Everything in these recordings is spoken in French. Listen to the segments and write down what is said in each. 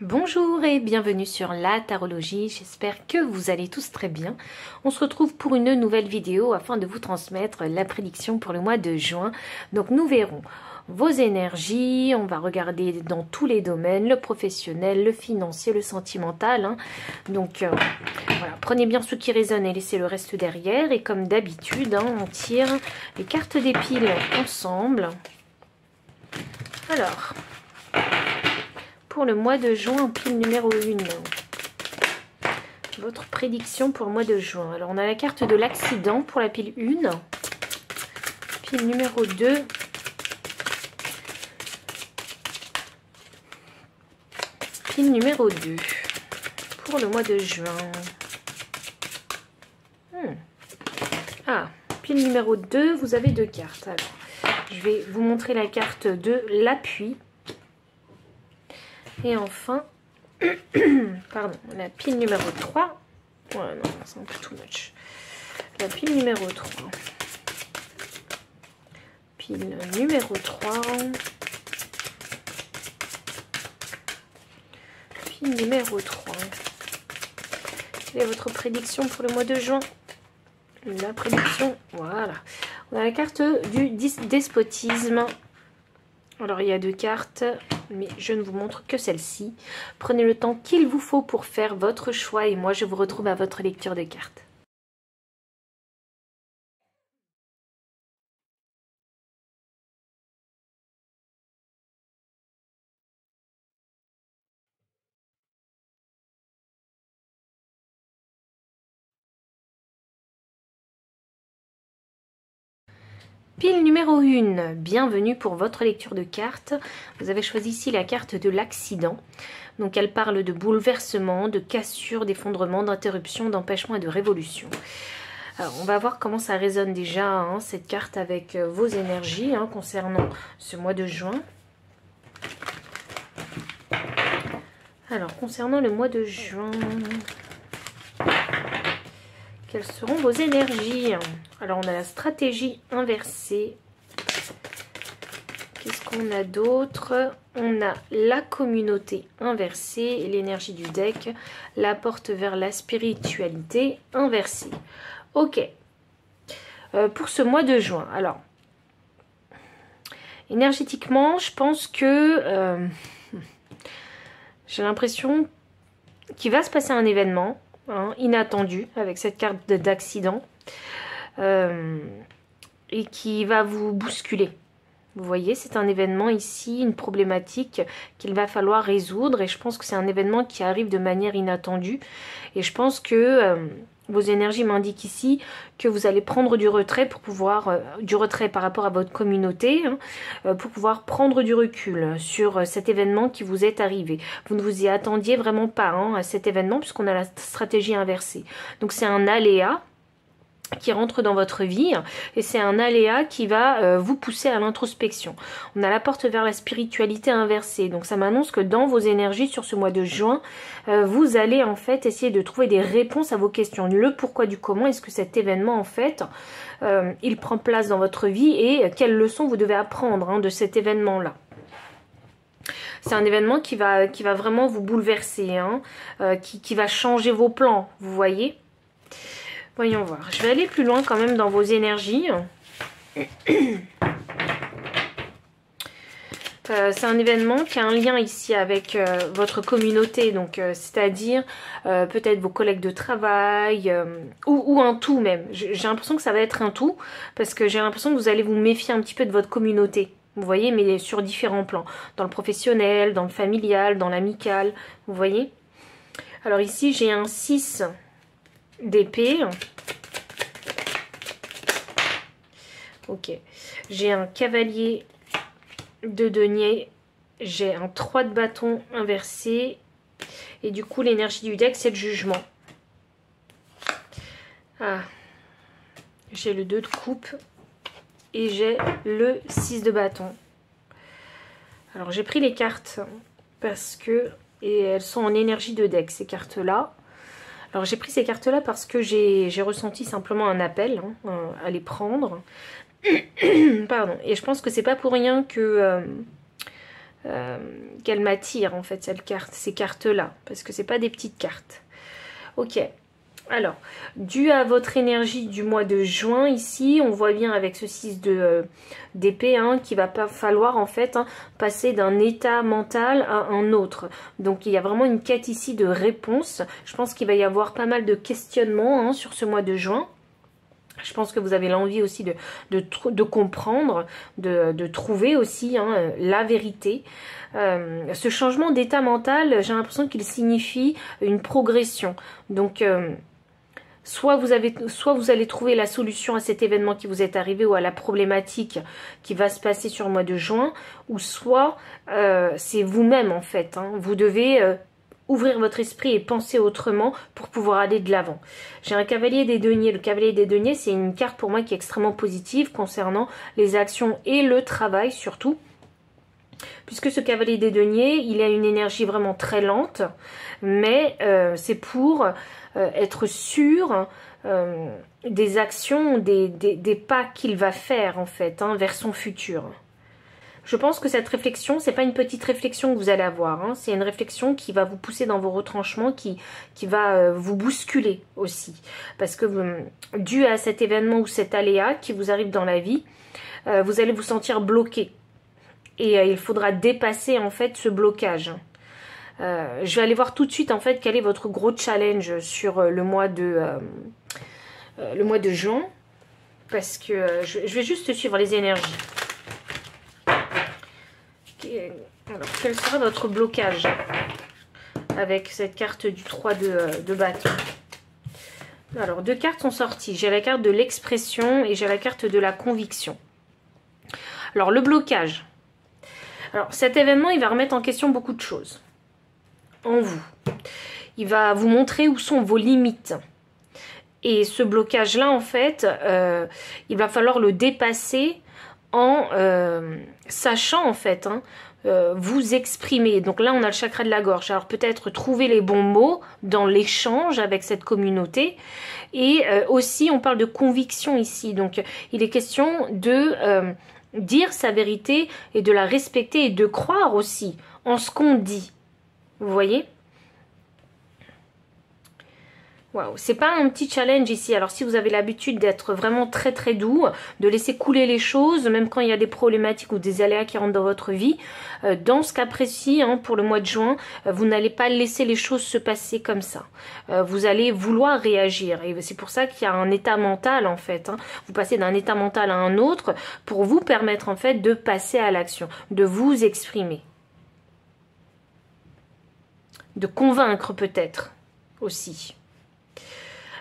Bonjour et bienvenue sur la tarologie, j'espère que vous allez tous très bien. On se retrouve pour une nouvelle vidéo afin de vous transmettre la prédiction pour le mois de juin. Donc nous verrons vos énergies, on va regarder dans tous les domaines, le professionnel, le financier, le sentimental. Donc voilà, prenez bien ce qui résonne et laissez le reste derrière. Et comme d'habitude, on tire les cartes des piles ensemble. Alors... pour le mois de juin, pile numéro 1. Votre prédiction pour le mois de juin. Alors, on a la carte de l'accident pour la pile 1. Pile numéro 2. Pile numéro 2. Pour le mois de juin. Ah, pile numéro 2, vous avez 2 cartes. Alors, je vais vous montrer la carte de l'appui. Et enfin, pardon, la pile numéro 3. Ouais, non, c'est un peu too much. La pile numéro 3. Pile numéro 3. Pile numéro 3. Quelle est votre prédiction pour le mois de juin? La prédiction, voilà. On a la carte du despotisme. Alors, il y a 2 cartes, mais je ne vous montre que celle-ci. Prenez le temps qu'il vous faut pour faire votre choix et moi, je vous retrouve à votre lecture de cartes. Pile numéro 1, bienvenue pour votre lecture de cartes. Vous avez choisi ici la carte de l'accident. Donc elle parle de bouleversement, de cassure, d'effondrement, d'interruption, d'empêchement et de révolution. Alors on va voir comment ça résonne déjà cette carte avec vos énergies concernant ce mois de juin. Alors concernant le mois de juin... quelles seront vos énergies? Alors, on a la stratégie inversée. Qu'est-ce qu'on a d'autre? On a la communauté inversée et l'énergie du deck. La porte vers la spiritualité inversée. Ok. Pour ce mois de juin. Alors, énergétiquement, je pense que j'ai l'impression qu'il va se passer un événement inattendu avec cette carte d'accident et qui va vous bousculer. Vous voyez, c'est un événement ici, une problématique qu'il va falloir résoudre et je pense que c'est un événement qui arrive de manière inattendue et je pense que vos énergies m'indiquent ici que vous allez prendre du retrait pour pouvoir, du retrait par rapport à votre communauté, pour pouvoir prendre du recul sur cet événement qui vous est arrivé. Vous ne vous y attendiez vraiment pas à cet événement puisqu'on a la stratégie inversée. Donc c'est un aléa qui rentre dans votre vie et c'est un aléa qui va vous pousser à l'introspection. On a la porte vers la spiritualité inversée, donc ça m'annonce que dans vos énergies sur ce mois de juin, vous allez en fait essayer de trouver des réponses à vos questions. Le pourquoi du comment, est-ce que cet événement en fait, il prend place dans votre vie et quelles leçons vous devez apprendre de cet événement-là. C'est un événement qui va vraiment vous bouleverser, qui va changer vos plans, vous voyez. Voyons voir. Je vais aller plus loin quand même dans vos énergies. C'est un événement qui a un lien ici avec votre communauté. Donc, c'est-à-dire peut-être vos collègues de travail ou un tout même. J'ai l'impression que ça va être un tout parce que j'ai l'impression que vous allez vous méfier un petit peu de votre communauté. Vous voyez, mais sur différents plans. Dans le professionnel, dans le familial, dans l'amical. Vous voyez? Alors ici, j'ai un 6... d'épée. Ok. J'ai un cavalier de denier. J'ai un 3 de bâton inversé. Et du coup, l'énergie du deck, c'est le jugement. Ah. J'ai le 2 de coupe. Et j'ai le 6 de bâton. Alors, j'ai pris les cartes parce que... et elles sont en énergie de deck, ces cartes-là. Alors j'ai pris ces cartes-là parce que j'ai ressenti simplement un appel à les prendre. Pardon. Et je pense que c'est pas pour rien que qu'elle m'attire en fait, ces cartes-là, parce que c'est pas des petites cartes. Ok. Alors, dû à votre énergie du mois de juin, ici, on voit bien avec ce 6 d'épée, qu'il va pas falloir en fait passer d'un état mental à un autre. Donc, il y a vraiment une quête ici de réponse. Je pense qu'il va y avoir pas mal de questionnements sur ce mois de juin. Je pense que vous avez l'envie aussi de comprendre, de trouver aussi la vérité. Ce changement d'état mental, j'ai l'impression qu'il signifie une progression. Donc, soit vous allez trouver la solution à cet événement qui vous est arrivé ou à la problématique qui va se passer sur le mois de juin, ou soit c'est vous-même en fait. Vous devez ouvrir votre esprit et penser autrement pour pouvoir aller de l'avant. J'ai un cavalier des deniers. Le cavalier des deniers, c'est une carte pour moi qui est extrêmement positive concernant les actions et le travail surtout. Puisque ce cavalier des deniers, il a une énergie vraiment très lente, mais c'est pour être sûr des actions, des pas qu'il va faire en fait, vers son futur. Je pense que cette réflexion, c'est pas une petite réflexion que vous allez avoir, c'est une réflexion qui va vous pousser dans vos retranchements, qui va vous bousculer aussi. Parce que dû à cet événement ou cet aléa qui vous arrive dans la vie, vous allez vous sentir bloqué. Et il faudra dépasser en fait ce blocage. Je vais aller voir tout de suite en fait quel est votre gros challenge sur le mois de juin. Parce que je vais juste suivre les énergies. Alors, quel sera votre blocage avec cette carte du 3 de bâton? Alors, deux cartes sont sorties. J'ai la carte de l'expression et j'ai la carte de la conviction. Alors, le blocage. Alors, cet événement, il va remettre en question beaucoup de choses en vous. Il va vous montrer où sont vos limites. Et ce blocage-là, en fait, il va falloir le dépasser en sachant, en fait, vous exprimer. Donc là, on a le chakra de la gorge. Alors peut-être trouver les bons mots dans l'échange avec cette communauté. Et aussi, on parle de conviction ici. Donc, il est question de dire sa vérité et de la respecter et de croire aussi en ce qu'on dit. Vous voyez ? Waouh, c'est pas un petit challenge ici. Alors si vous avez l'habitude d'être vraiment très très doux, de laisser couler les choses, même quand il y a des problématiques ou des aléas qui rentrent dans votre vie, dans ce cas précis, pour le mois de juin, vous n'allez pas laisser les choses se passer comme ça. Vous allez vouloir réagir. Et c'est pour ça qu'il y a un état mental en fait. Vous passez d'un état mental à un autre pour vous permettre en fait de passer à l'action, de vous exprimer. De convaincre peut-être aussi.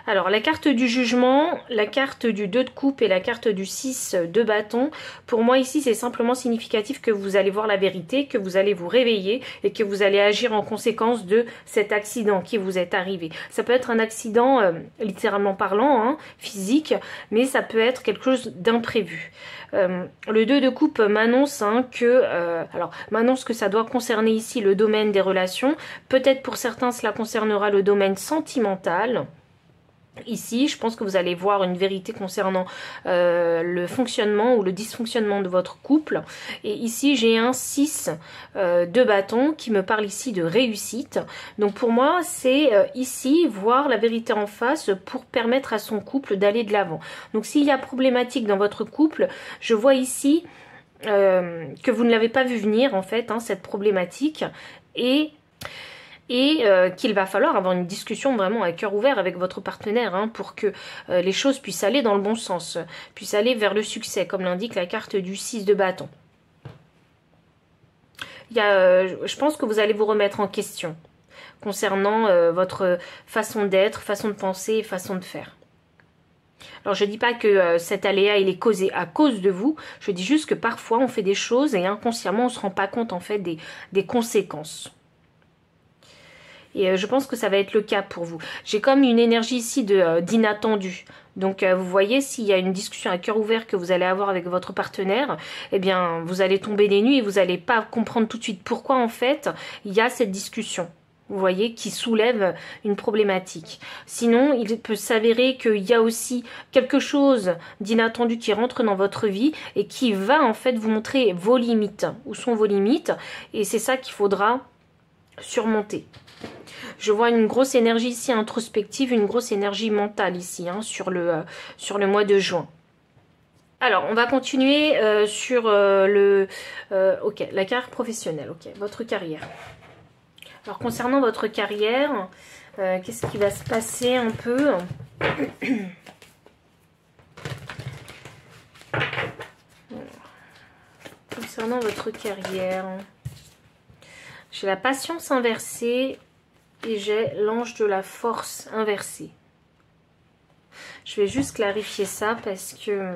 Alors, la carte du jugement, la carte du 2 de coupe et la carte du 6 de bâton, pour moi ici, c'est simplement significatif que vous allez voir la vérité, que vous allez vous réveiller et que vous allez agir en conséquence de cet accident qui vous est arrivé. Ça peut être un accident, littéralement parlant, physique, mais ça peut être quelque chose d'imprévu. Le 2 de coupe m'annonce m'annonce que ça doit concerner ici le domaine des relations. Peut-être pour certains, cela concernera le domaine sentimental. Ici, je pense que vous allez voir une vérité concernant le fonctionnement ou le dysfonctionnement de votre couple. Et ici, j'ai un 6 de bâton qui me parle ici de réussite. Donc pour moi, c'est ici voir la vérité en face pour permettre à son couple d'aller de l'avant. Donc s'il y a problématique dans votre couple, je vois ici que vous ne l'avez pas vu venir en fait, cette problématique. Et qu'il va falloir avoir une discussion vraiment à cœur ouvert avec votre partenaire pour que les choses puissent aller dans le bon sens, puissent aller vers le succès, comme l'indique la carte du 6 de bâton. Je pense que vous allez vous remettre en question concernant votre façon d'être, façon de penser et façon de faire. Alors je ne dis pas que cet aléa il est causé à cause de vous, je dis juste que parfois on fait des choses et inconsciemment on ne se rend pas compte en fait des conséquences. Et je pense que ça va être le cas pour vous. J'ai comme une énergie ici d'inattendu. Donc vous voyez, s'il y a une discussion à cœur ouvert que vous allez avoir avec votre partenaire, eh bien vous allez tomber des nues et vous n'allez pas comprendre tout de suite pourquoi en fait il y a cette discussion. vous voyez, qui soulève une problématique. Sinon, il peut s'avérer qu'il y a aussi quelque chose d'inattendu qui rentre dans votre vie et qui va en fait vous montrer vos limites. Où sont vos limites? Et c'est ça qu'il faudra surmonter. Je vois une grosse énergie ici introspective, une grosse énergie mentale ici, hein, sur le mois de juin. Alors, on va continuer sur ok, la carrière professionnelle, ok, votre carrière. Alors, concernant votre carrière, qu'est-ce qui va se passer un peu? Concernant votre carrière, j'ai la patience inversée et j'ai l'ange de la force inversée. Je vais juste clarifier ça parce que...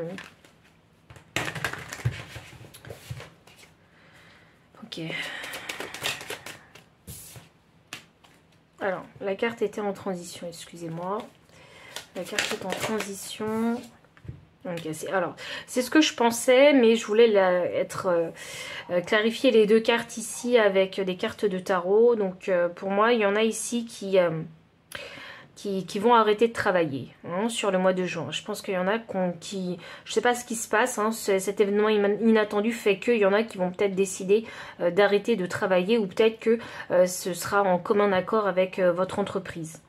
Ok. Alors, la carte était en transition, excusez-moi. La carte est en transition. Okay, alors, c'est ce que je pensais, mais je voulais clarifier les deux cartes ici avec des cartes de tarot. Donc, pour moi, il y en a ici qui vont arrêter de travailler hein, sur le mois de juin. Je pense qu'il y en a qui... Je ne sais pas ce qui se passe. Hein, cet événement inattendu fait qu'il y en a qui vont peut-être décider d'arrêter de travailler ou peut-être que ce sera en commun accord avec votre entreprise.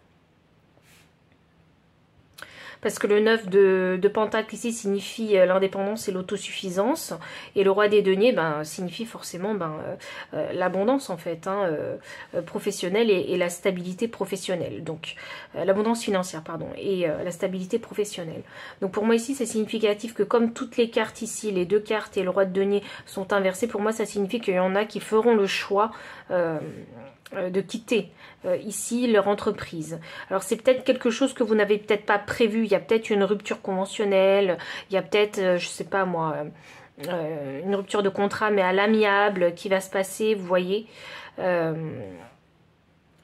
Parce que le 9 de Pentacle ici signifie l'indépendance et l'autosuffisance. Et le roi des deniers signifie forcément l'abondance en fait, hein, professionnelle et la stabilité professionnelle. Donc l'abondance financière, pardon, et la stabilité professionnelle. Donc pour moi ici c'est significatif que comme toutes les cartes ici, les deux cartes et le roi de deniers sont inversés, pour moi ça signifie qu'il y en a qui feront le choix de quitter ici leur entreprise. Alors c'est peut-être quelque chose que vous n'avez peut-être pas prévu, il y a peut-être une rupture conventionnelle, il y a peut-être, je sais pas moi, une rupture de contrat mais à l'amiable qui va se passer, vous voyez.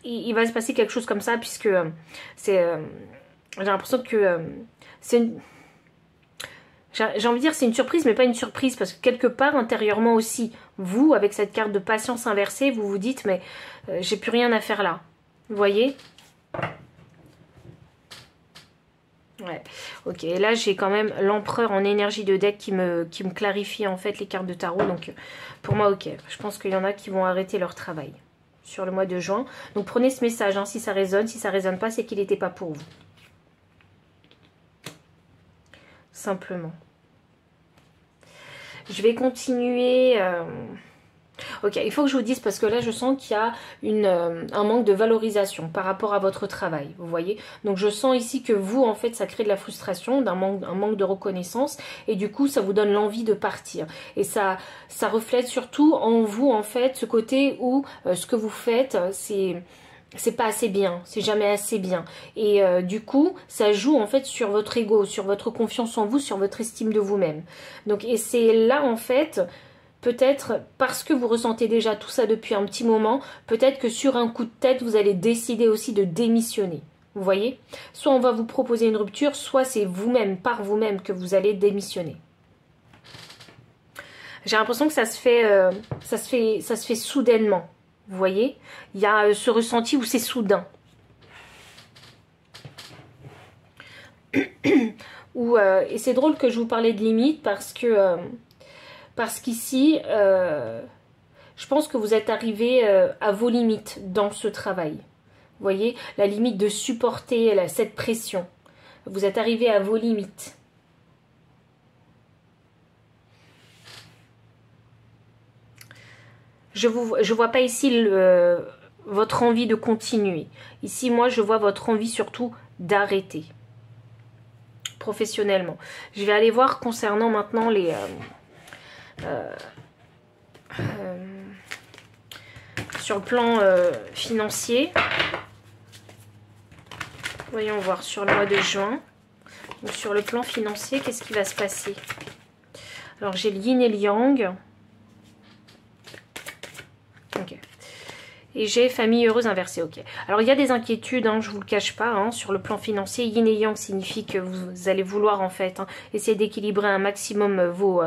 Il va se passer quelque chose comme ça puisque c'est... j'ai l'impression que c'est une... J'ai envie de dire c'est une surprise, mais pas une surprise, parce que quelque part, intérieurement aussi, vous, avec cette carte de patience inversée, vous vous dites, mais j'ai plus rien à faire là. Vous voyez? Ouais, ok. Et là, j'ai quand même l'empereur en énergie de deck qui me clarifie en fait les cartes de tarot. Donc, pour moi, ok. Je pense qu'il y en a qui vont arrêter leur travail sur le mois de juin. Donc, prenez ce message, hein, si ça résonne. Si ça résonne pas, c'est qu'il n'était pas pour vous. Simplement. Je vais continuer. Ok, il faut que je vous dise parce que là je sens qu'il y a un manque de valorisation par rapport à votre travail, vous voyez. Donc je sens ici que vous en fait ça crée de la frustration, un manque de reconnaissance et du coup ça vous donne l'envie de partir. Et ça reflète surtout en vous en fait ce côté où ce que vous faites c'est pas assez bien, c'est jamais assez bien. Et du coup, ça joue en fait sur votre ego, sur votre confiance en vous, sur votre estime de vous-même. Donc, et c'est là en fait, peut-être parce que vous ressentez déjà tout ça depuis un petit moment, peut-être que sur un coup de tête, vous allez décider aussi de démissionner. Vous voyez? Soit on va vous proposer une rupture, soit c'est vous-même, par vous-même, que vous allez démissionner. J'ai l'impression que ça se fait soudainement. Vous voyez, il y a ce ressenti où c'est soudain. Et c'est drôle que je vous parlais de limite parce qu'ici, je pense que vous êtes arrivé à vos limites dans ce travail. Vous voyez, la limite de supporter cette pression. Vous êtes arrivé à vos limites. Je vois pas ici votre envie de continuer. Ici, moi, je vois votre envie surtout d'arrêter. Professionnellement. Je vais aller voir concernant maintenant les... sur le plan financier. Voyons voir sur le mois de juin. Donc, sur le plan financier, qu'est-ce qui va se passer? Alors, j'ai le yin et le yang. Ok. Et j'ai famille heureuse inversée, ok. Alors il y a des inquiétudes, hein, je vous le cache pas, hein, sur le plan financier. Yin et Yang signifie que vous allez vouloir en fait essayer d'équilibrer un maximum vos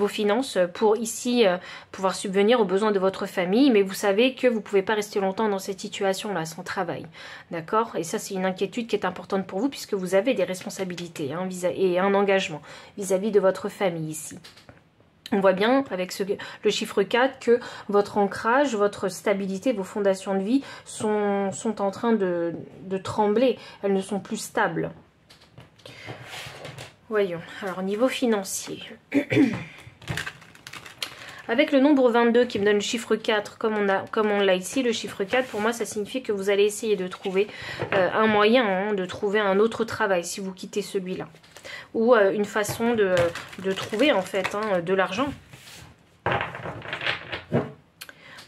finances pour ici pouvoir subvenir aux besoins de votre famille. Mais vous savez que vous ne pouvez pas rester longtemps dans cette situation-là sans travail, d'accord? Et ça c'est une inquiétude qui est importante pour vous puisque vous avez des responsabilités hein, et un engagement vis-à-vis de votre famille ici. On voit bien avec le chiffre 4 que votre ancrage, votre stabilité, vos fondations de vie sont en train de trembler. Elles ne sont plus stables. Voyons. Alors, niveau financier. Avec le nombre 22 qui me donne le chiffre 4, comme on l'a ici, le chiffre 4, pour moi, ça signifie que vous allez essayer de trouver un moyen hein, de trouver un autre travail si vous quittez celui-là. Ou une façon de trouver en fait hein, de l'argent.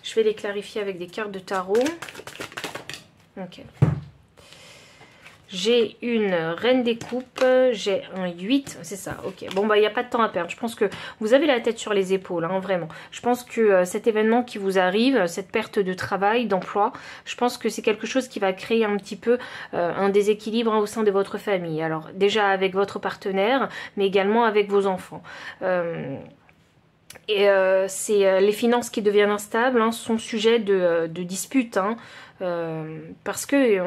Je vais les clarifier avec des cartes de tarot. Ok. J'ai une reine des coupes, j'ai un 8, c'est ça, ok. Bon, bah, il n'y a pas de temps à perdre. Je pense que vous avez la tête sur les épaules, hein, vraiment. Je pense que cet événement qui vous arrive, cette perte de travail, d'emploi, je pense que c'est quelque chose qui va créer un petit peu un déséquilibre hein, au sein de votre famille. Alors, déjà avec votre partenaire, mais également avec vos enfants. C'est les finances qui deviennent instables, hein, sont sujet de disputes, hein, parce que...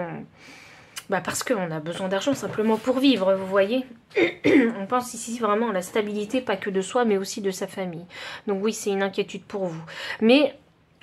parce qu'on a besoin d'argent simplement pour vivre, vous voyez. On pense ici vraiment à la stabilité, pas que de soi, mais aussi de sa famille. Donc oui, c'est une inquiétude pour vous. Mais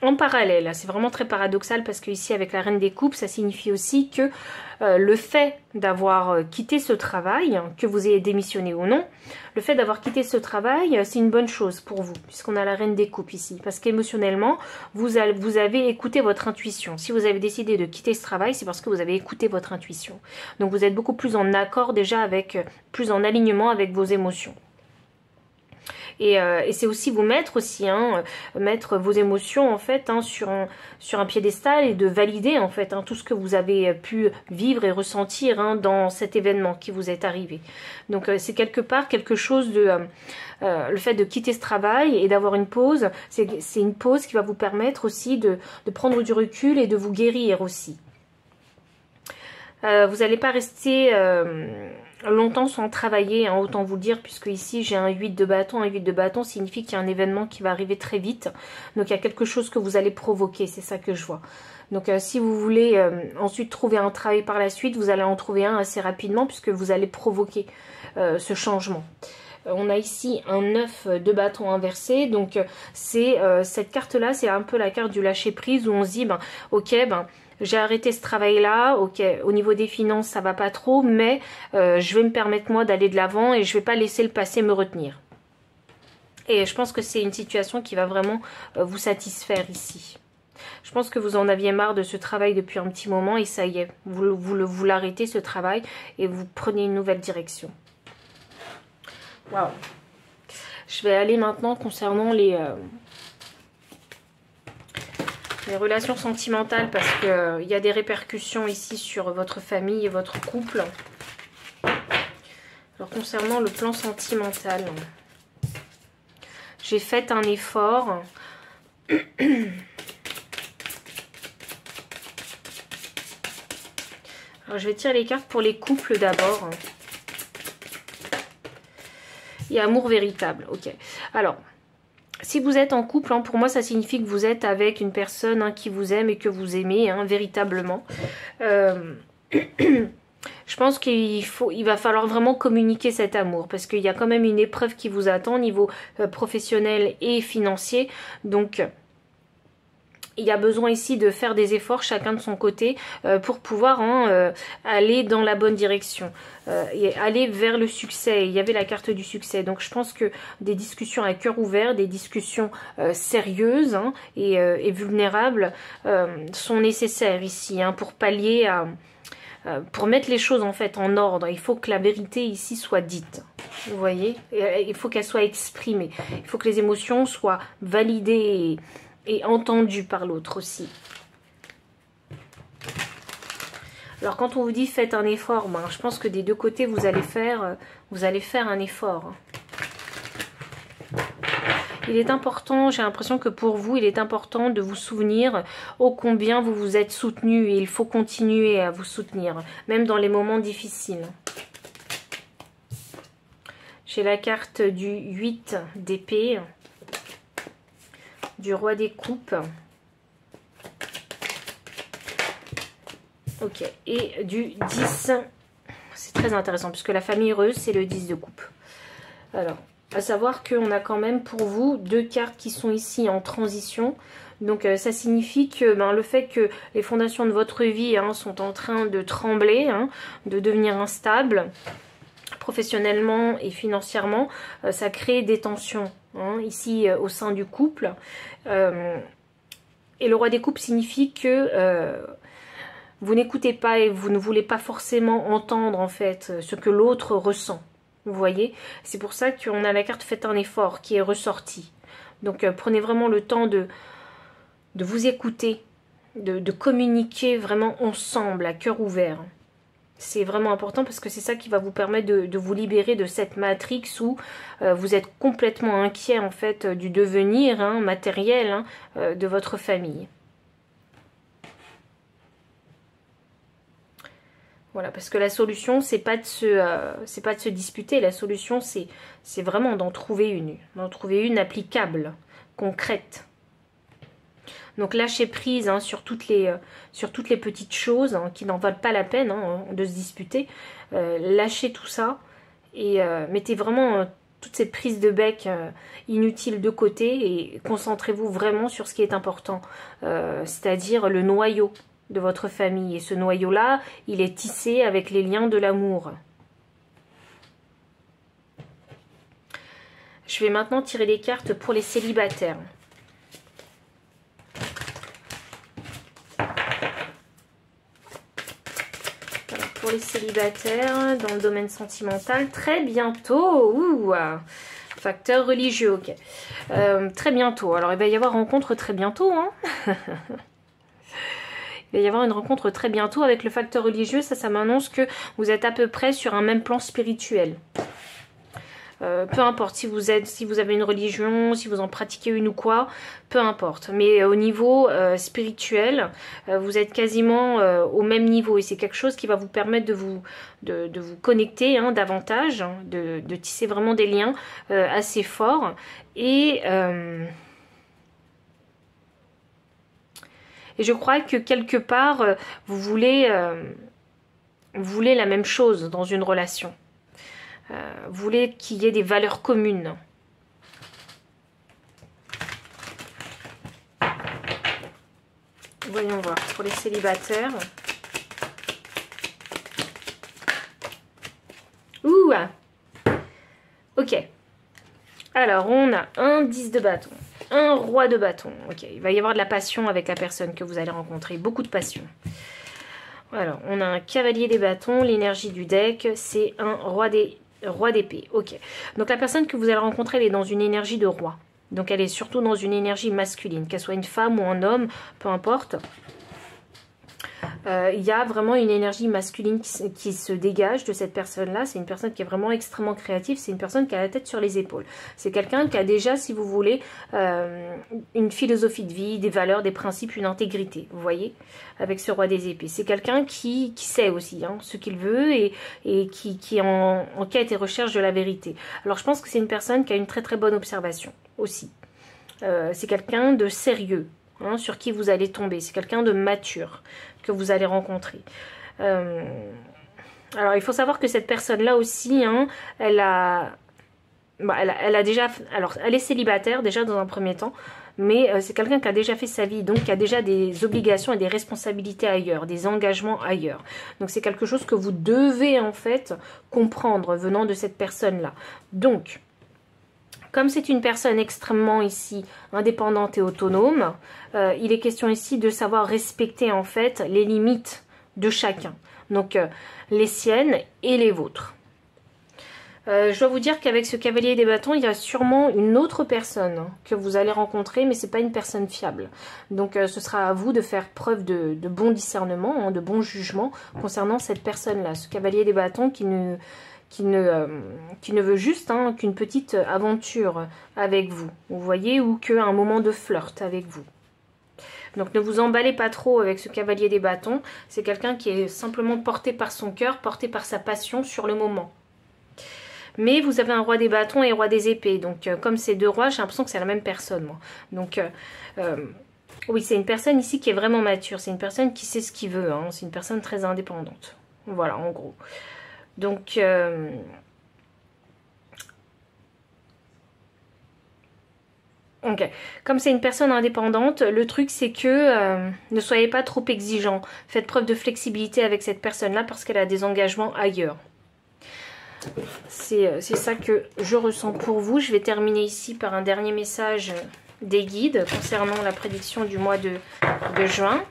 en parallèle, c'est vraiment très paradoxal parce que ici, avec la reine des coupes, ça signifie aussi que le fait d'avoir quitté ce travail, que vous ayez démissionné ou non, le fait d'avoir quitté ce travail, c'est une bonne chose pour vous, puisqu'on a la reine des coupes ici. Parce qu'émotionnellement, vous avez écouté votre intuition. Si vous avez décidé de quitter ce travail, c'est parce que vous avez écouté votre intuition. Donc vous êtes beaucoup plus en accord déjà plus en alignement avec vos émotions. Et c'est aussi vous mettre aussi, hein, mettre vos émotions en fait hein, sur un piédestal et de valider en fait hein, tout ce que vous avez pu vivre et ressentir hein, dans cet événement qui vous est arrivé. Donc c'est quelque part quelque chose de... le fait de quitter ce travail et d'avoir une pause, c'est une pause qui va vous permettre aussi de prendre du recul et de vous guérir aussi. Vous n'allez pas rester... longtemps sans travailler, hein, autant vous le dire, puisque ici j'ai un 8 de bâton. Un 8 de bâton signifie qu'il y a un événement qui va arriver très vite. Donc il y a quelque chose que vous allez provoquer, c'est ça que je vois. Donc si vous voulez ensuite trouver un travail par la suite, vous allez en trouver un assez rapidement puisque vous allez provoquer ce changement. On a ici un 9 de bâton inversé, donc c'est cette carte-là, c'est un peu la carte du lâcher-prise où on se dit, ok, j'ai arrêté ce travail-là, ok, au niveau des finances, ça va pas trop, mais je vais me permettre moi d'aller de l'avant et je vais pas laisser le passé me retenir. Et je pense que c'est une situation qui va vraiment vous satisfaire ici. Je pense que vous en aviez marre de ce travail depuis un petit moment et ça y est, vous l'arrêtez ce travail et vous prenez une nouvelle direction. Waouh. Je vais aller maintenant concernant les relations sentimentales parce qu'il y a des répercussions ici sur votre famille et votre couple. Alors concernant le plan sentimental, j'ai fait un effort. Alors je vais tirer les cartes pour les couples d'abord. Et amour véritable, ok. Alors, si vous êtes en couple, hein, pour moi ça signifie que vous êtes avec une personne hein, qui vous aime et que vous aimez hein, véritablement. Je pense qu'il va falloir vraiment communiquer cet amour parce qu'il y a quand même une épreuve qui vous attend au niveau professionnel et financier. Donc il y a besoin ici de faire des efforts chacun de son côté pour pouvoir aller dans la bonne direction et aller vers le succès. Il y avait la carte du succès, donc je pense que des discussions à cœur ouvert, des discussions sérieuses hein, et vulnérables sont nécessaires ici hein, pour pallier à... pour mettre les choses en fait en ordre. Il faut que la vérité ici soit dite, vous voyez, il faut qu'elle soit exprimée, il faut que les émotions soient validées et entendu par l'autre aussi. Alors quand on vous dit faites un effort, je pense que des deux côtés vous allez faire un effort. il est important, j'ai l'impression que pour vous, il est important de vous souvenir ô combien vous vous êtes soutenu et il faut continuer à vous soutenir, même dans les moments difficiles. J'ai la carte du 8 d'épée, du roi des coupes, ok, et du 10. C'est très intéressant puisque la famille heureuse, c'est le 10 de coupe. Alors, à savoir qu'on a quand même pour vous 2 cartes qui sont ici en transition. Donc ça signifie que le fait que les fondations de votre vie sont en train de trembler, de devenir instables, professionnellement et financièrement, ça crée des tensions ici au sein du couple. Et le roi des coupes signifie que vous n'écoutez pas et vous ne voulez pas forcément entendre en fait ce que l'autre ressent. Vous voyez, c'est pour ça qu'on a la carte faites un effort qui est ressortie. Donc prenez vraiment le temps de vous écouter, de communiquer vraiment ensemble, à cœur ouvert. C'est vraiment important parce que c'est ça qui va vous permettre de vous libérer de cette matrix où vous êtes complètement inquiet en fait du devenir matériel de votre famille. Voilà, parce que la solution, c'est pas de se disputer. La solution, c'est vraiment d'en trouver une applicable, concrète. Donc lâchez prise sur toutes les petites choses qui n'en valent pas la peine de se disputer. Lâchez tout ça et mettez vraiment toutes ces prises de bec inutiles de côté et concentrez-vous vraiment sur ce qui est important, c'est-à-dire le noyau de votre famille. Et ce noyau-là, il est tissé avec les liens de l'amour. Je vais maintenant tirer les cartes pour les célibataires. Alors, pour les célibataires, dans le domaine sentimental, très bientôt, facteur religieux, ok. Très bientôt, alors il va y avoir rencontre très bientôt, Il va y avoir une rencontre très bientôt avec le facteur religieux. Ça m'annonce que vous êtes à peu près sur un même plan spirituel. Peu importe si vous avez une religion, si vous en pratiquez une ou quoi, peu importe. Mais au niveau spirituel, vous êtes quasiment au même niveau. Et c'est quelque chose qui va vous permettre de vous connecter davantage, de tisser vraiment des liens assez forts. Et je crois que quelque part, vous voulez la même chose dans une relation. Vous voulez qu'il y ait des valeurs communes. Voyons voir pour les célibataires. Ouh! Ok. Alors, on a un 10 de bâton. Un roi de bâton. Ok, il va y avoir de la passion avec la personne que vous allez rencontrer. Beaucoup de passion. Alors, on a un cavalier des bâtons. L'énergie du deck, c'est un roi d'épée. Ok. Donc, la personne que vous allez rencontrer, elle est dans une énergie de roi. Donc, elle est surtout dans une énergie masculine. Qu'elle soit une femme ou un homme, peu importe. Il y a vraiment une énergie masculine qui se dégage de cette personne-là. C'est une personne qui est vraiment extrêmement créative. C'est une personne qui a la tête sur les épaules. C'est quelqu'un qui a déjà, si vous voulez, une philosophie de vie, des valeurs, des principes, une intégrité. Vous voyez, avec ce roi des épées. C'est quelqu'un qui sait aussi ce qu'il veut et qui est en quête et recherche de la vérité. Alors, je pense que c'est une personne qui a une très très bonne observation aussi. C'est quelqu'un de sérieux. Sur qui vous allez tomber. C'est quelqu'un de mature que vous allez rencontrer. Alors, il faut savoir que cette personne-là aussi, elle a déjà... Alors, elle est célibataire déjà dans un premier temps, mais c'est quelqu'un qui a déjà fait sa vie, donc qui a déjà des obligations et des responsabilités ailleurs, des engagements ailleurs. Donc, c'est quelque chose que vous devez en fait comprendre venant de cette personne-là. Donc... Comme c'est une personne extrêmement ici indépendante et autonome, il est question ici de savoir respecter en fait les limites de chacun. Donc les siennes et les vôtres. Je dois vous dire qu'avec ce cavalier des bâtons, il y a sûrement une autre personne que vous allez rencontrer, mais ce n'est pas une personne fiable. Donc ce sera à vous de faire preuve de bon discernement, de bon jugement concernant cette personne-là. Ce cavalier des bâtons qui qui ne veut juste qu'une petite aventure avec vous, vous voyez, ou qu'un moment de flirt avec vous. Donc ne vous emballez pas trop avec ce cavalier des bâtons, c'est quelqu'un qui est simplement porté par son cœur, porté par sa passion sur le moment. Mais vous avez un roi des bâtons et roi des épées, donc comme ces deux rois, j'ai l'impression que c'est la même personne, moi. Donc oui, c'est une personne ici qui est vraiment mature, c'est une personne qui sait ce qu'il veut, c'est une personne très indépendante. Voilà, en gros. Donc ok, comme c'est une personne indépendante, le truc c'est que ne soyez pas trop exigeant. Faites preuve de flexibilité avec cette personne-là parce qu'elle a des engagements ailleurs. C'est ça que je ressens pour vous. Je vais terminer ici par un dernier message des guides concernant la prédiction du mois de juin.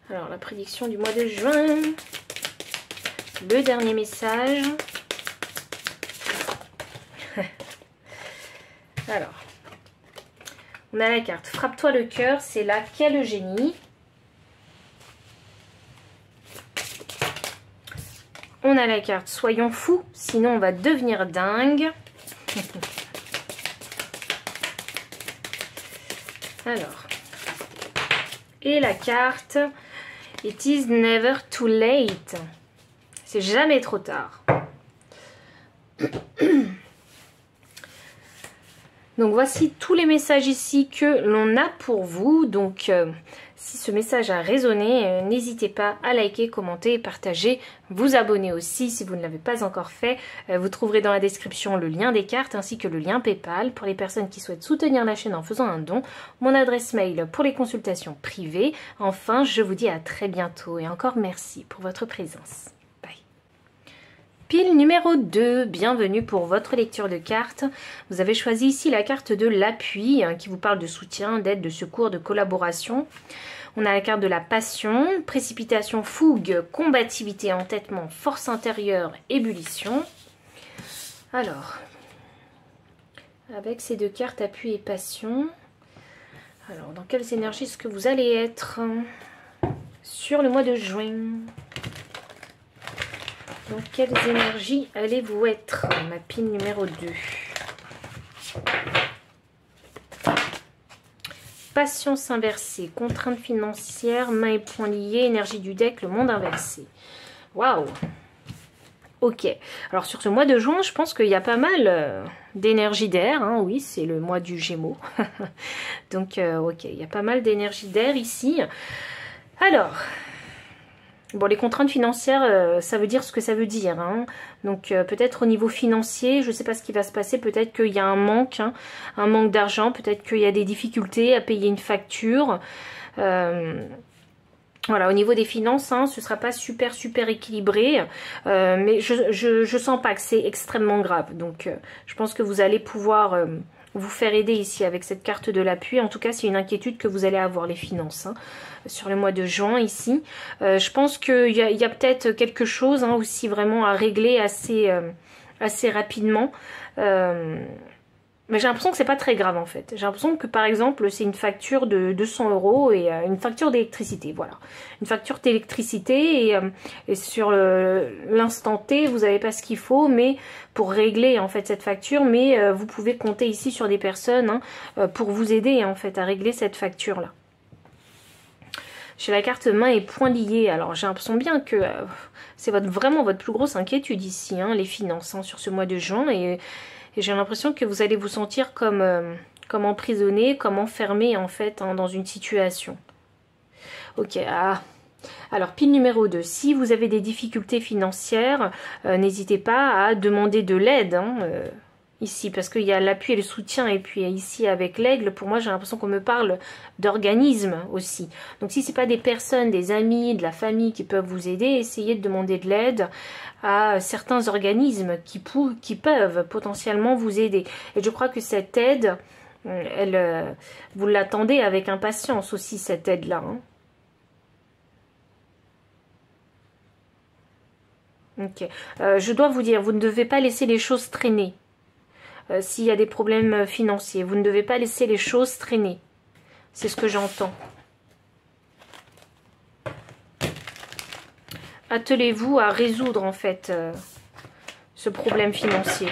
Alors, la prédiction du mois de juin. Le dernier message. Alors, on a la carte Frappe-toi le cœur, c'est là qu'il y a le génie. On a la carte Soyons fous, sinon on va devenir dingue. Alors, et la carte It is never too late. C'est jamais trop tard. Donc voici tous les messages ici que l'on a pour vous. Donc si ce message a résonné, n'hésitez pas à liker, commenter, partager, vous abonner aussi si vous ne l'avez pas encore fait. Vous trouverez dans la description le lien des cartes ainsi que le lien PayPal pour les personnes qui souhaitent soutenir la chaîne en faisant un don. Mon adresse mail pour les consultations privées. Enfin, je vous dis à très bientôt et encore merci pour votre présence. Pile numéro 2, bienvenue pour votre lecture de cartes. Vous avez choisi ici la carte de l'appui qui vous parle de soutien, d'aide, de secours, de collaboration. On a la carte de la passion, précipitation, fougue, combativité, entêtement, force intérieure, ébullition. Alors, avec ces deux cartes, appui et passion. Alors, dans quelles énergies est-ce que vous allez être sur le mois de juin ? Dans quelles énergies allez-vous être, ma pile numéro 2? Patience inversée, contrainte financière, main et poings liés, énergie du deck, le monde inversé. Waouh! Ok, alors sur ce mois de juin, je pense qu'il y a pas mal d'énergie d'air. Oui, c'est le mois du Gémeaux. Donc, ok, il y a pas mal d'énergie d'air ici. Alors... Bon, les contraintes financières, ça veut dire ce que ça veut dire. Donc, peut-être au niveau financier, je ne sais pas ce qui va se passer. Peut-être qu'il y a un manque d'argent. Peut-être qu'il y a des difficultés à payer une facture. Voilà, au niveau des finances, ce ne sera pas super équilibré. Mais je sens pas que c'est extrêmement grave. Donc, je pense que vous allez pouvoir... vous faire aider ici avec cette carte de l'appui. En tout cas, c'est une inquiétude que vous allez avoir, les finances, sur le mois de juin ici. Je pense qu'il y a peut-être quelque chose aussi vraiment à régler assez rapidement. Mais j'ai l'impression que c'est pas très grave en fait. J'ai l'impression que par exemple c'est une facture de 200 € et une facture d'électricité. Voilà, une facture d'électricité et sur l'instant T vous n'avez pas ce qu'il faut, mais pour régler en fait cette facture, mais vous pouvez compter ici sur des personnes pour vous aider en fait à régler cette facture là. J'ai la carte main et poings liés. Alors j'ai l'impression bien que c'est vraiment votre plus grosse inquiétude ici, les finances sur ce mois de juin et j'ai l'impression que vous allez vous sentir comme emprisonné, comme enfermé en fait dans une situation. Ok, alors pile numéro 2, si vous avez des difficultés financières, n'hésitez pas à demander de l'aide ici, parce qu'il y a l'appui et le soutien, et puis ici avec l'aigle, pour moi j'ai l'impression qu'on me parle d'organismes aussi. Donc si ce n'est pas des personnes, des amis, de la famille qui peuvent vous aider, essayez de demander de l'aide à certains organismes qui peuvent potentiellement vous aider. Et je crois que cette aide, vous l'attendez avec impatience aussi, cette aide-là. Ok. Je dois vous dire, vous ne devez pas laisser les choses traîner. S'il y a des problèmes financiers, vous ne devez pas laisser les choses traîner. C'est ce que j'entends. Attelez-vous à résoudre en fait ce problème financier.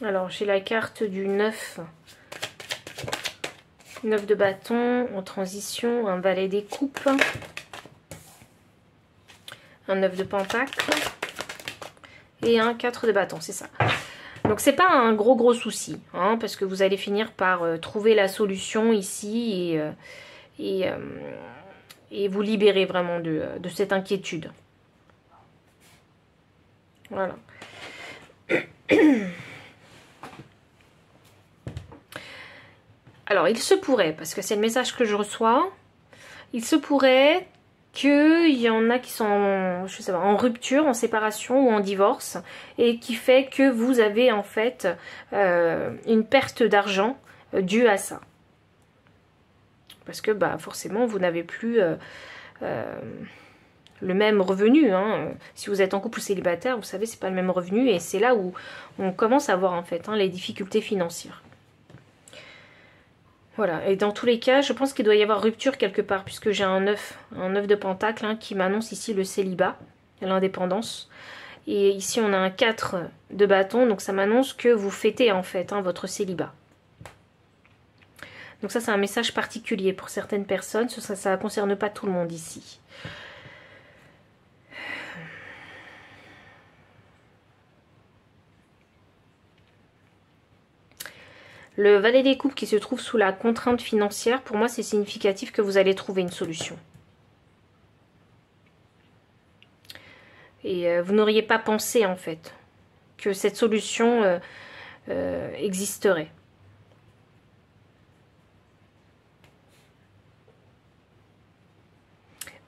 Alors, j'ai la carte du 9. 9 de bâton en transition, un valet des coupes, un 9 de pentacle et un 4 de bâton, c'est ça. Donc c'est pas un gros souci, hein, parce que vous allez finir par trouver la solution ici et vous libérer vraiment de cette inquiétude. Voilà. Alors, il se pourrait, parce que c'est le message que je reçois, il se pourrait qu'il y en a qui sont, je sais pas, en rupture, en séparation ou en divorce, et qui fait que vous avez en fait une perte d'argent due à ça. Parce que bah, forcément, vous n'avez plus le même revenu. Hein. Si vous êtes en couple ou célibataire, vous savez, c'est pas le même revenu, et c'est là où on commence à voir en fait les difficultés financières. Voilà, et dans tous les cas, je pense qu'il doit y avoir rupture quelque part, puisque j'ai un 9 de pentacle qui m'annonce ici le célibat, l'indépendance. Et ici, on a un 4 de bâton, donc ça m'annonce que vous fêtez en fait votre célibat. Donc ça, c'est un message particulier pour certaines personnes, ça ne concerne pas tout le monde ici. Le valet des coupes qui se trouve sous la contrainte financière, pour moi c'est significatif que vous allez trouver une solution. Et vous n'auriez pas pensé en fait que cette solution existerait.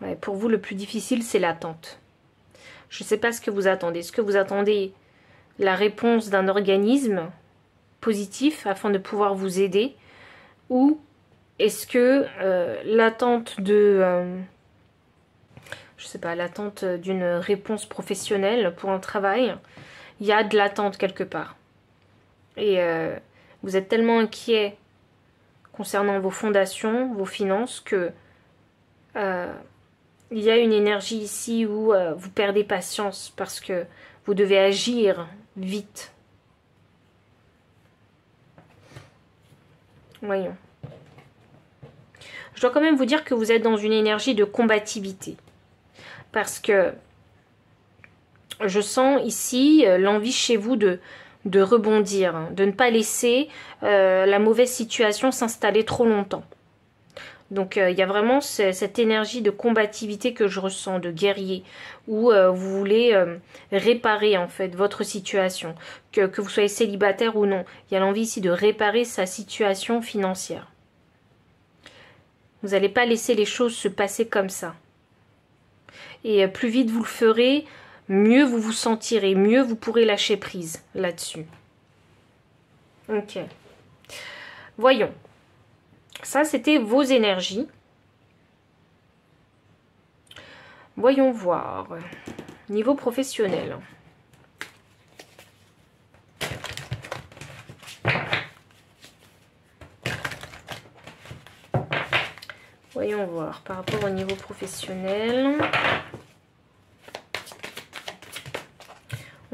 Ouais, pour vous le plus difficile c'est l'attente. Je ne sais pas ce que vous attendez. Est-ce que vous attendez la réponse d'un organisme positif afin de pouvoir vous aider, ou est-ce que l'attente de je sais pas, l'attente d'une réponse professionnelle pour un travail, il y a de l'attente quelque part et vous êtes tellement inquiet concernant vos fondations, vos finances, que il y a une énergie ici où vous perdez patience parce que vous devez agir vite. Voyons. Je dois quand même vous dire que vous êtes dans une énergie de combativité. Parce que je sens ici l'envie chez vous de rebondir, de ne pas laisser la mauvaise situation s'installer trop longtemps. Donc il y a vraiment cette énergie de combativité que je ressens, de guerrier, où vous voulez réparer en fait votre situation, que vous soyez célibataire ou non. Il y a l'envie ici de réparer sa situation financière. Vous n'allez pas laisser les choses se passer comme ça. Et plus vite vous le ferez, mieux vous vous sentirez, mieux vous pourrez lâcher prise là-dessus. Ok. Voyons. Ça, c'était vos énergies. Voyons voir. Niveau professionnel. Voyons voir par rapport au niveau professionnel.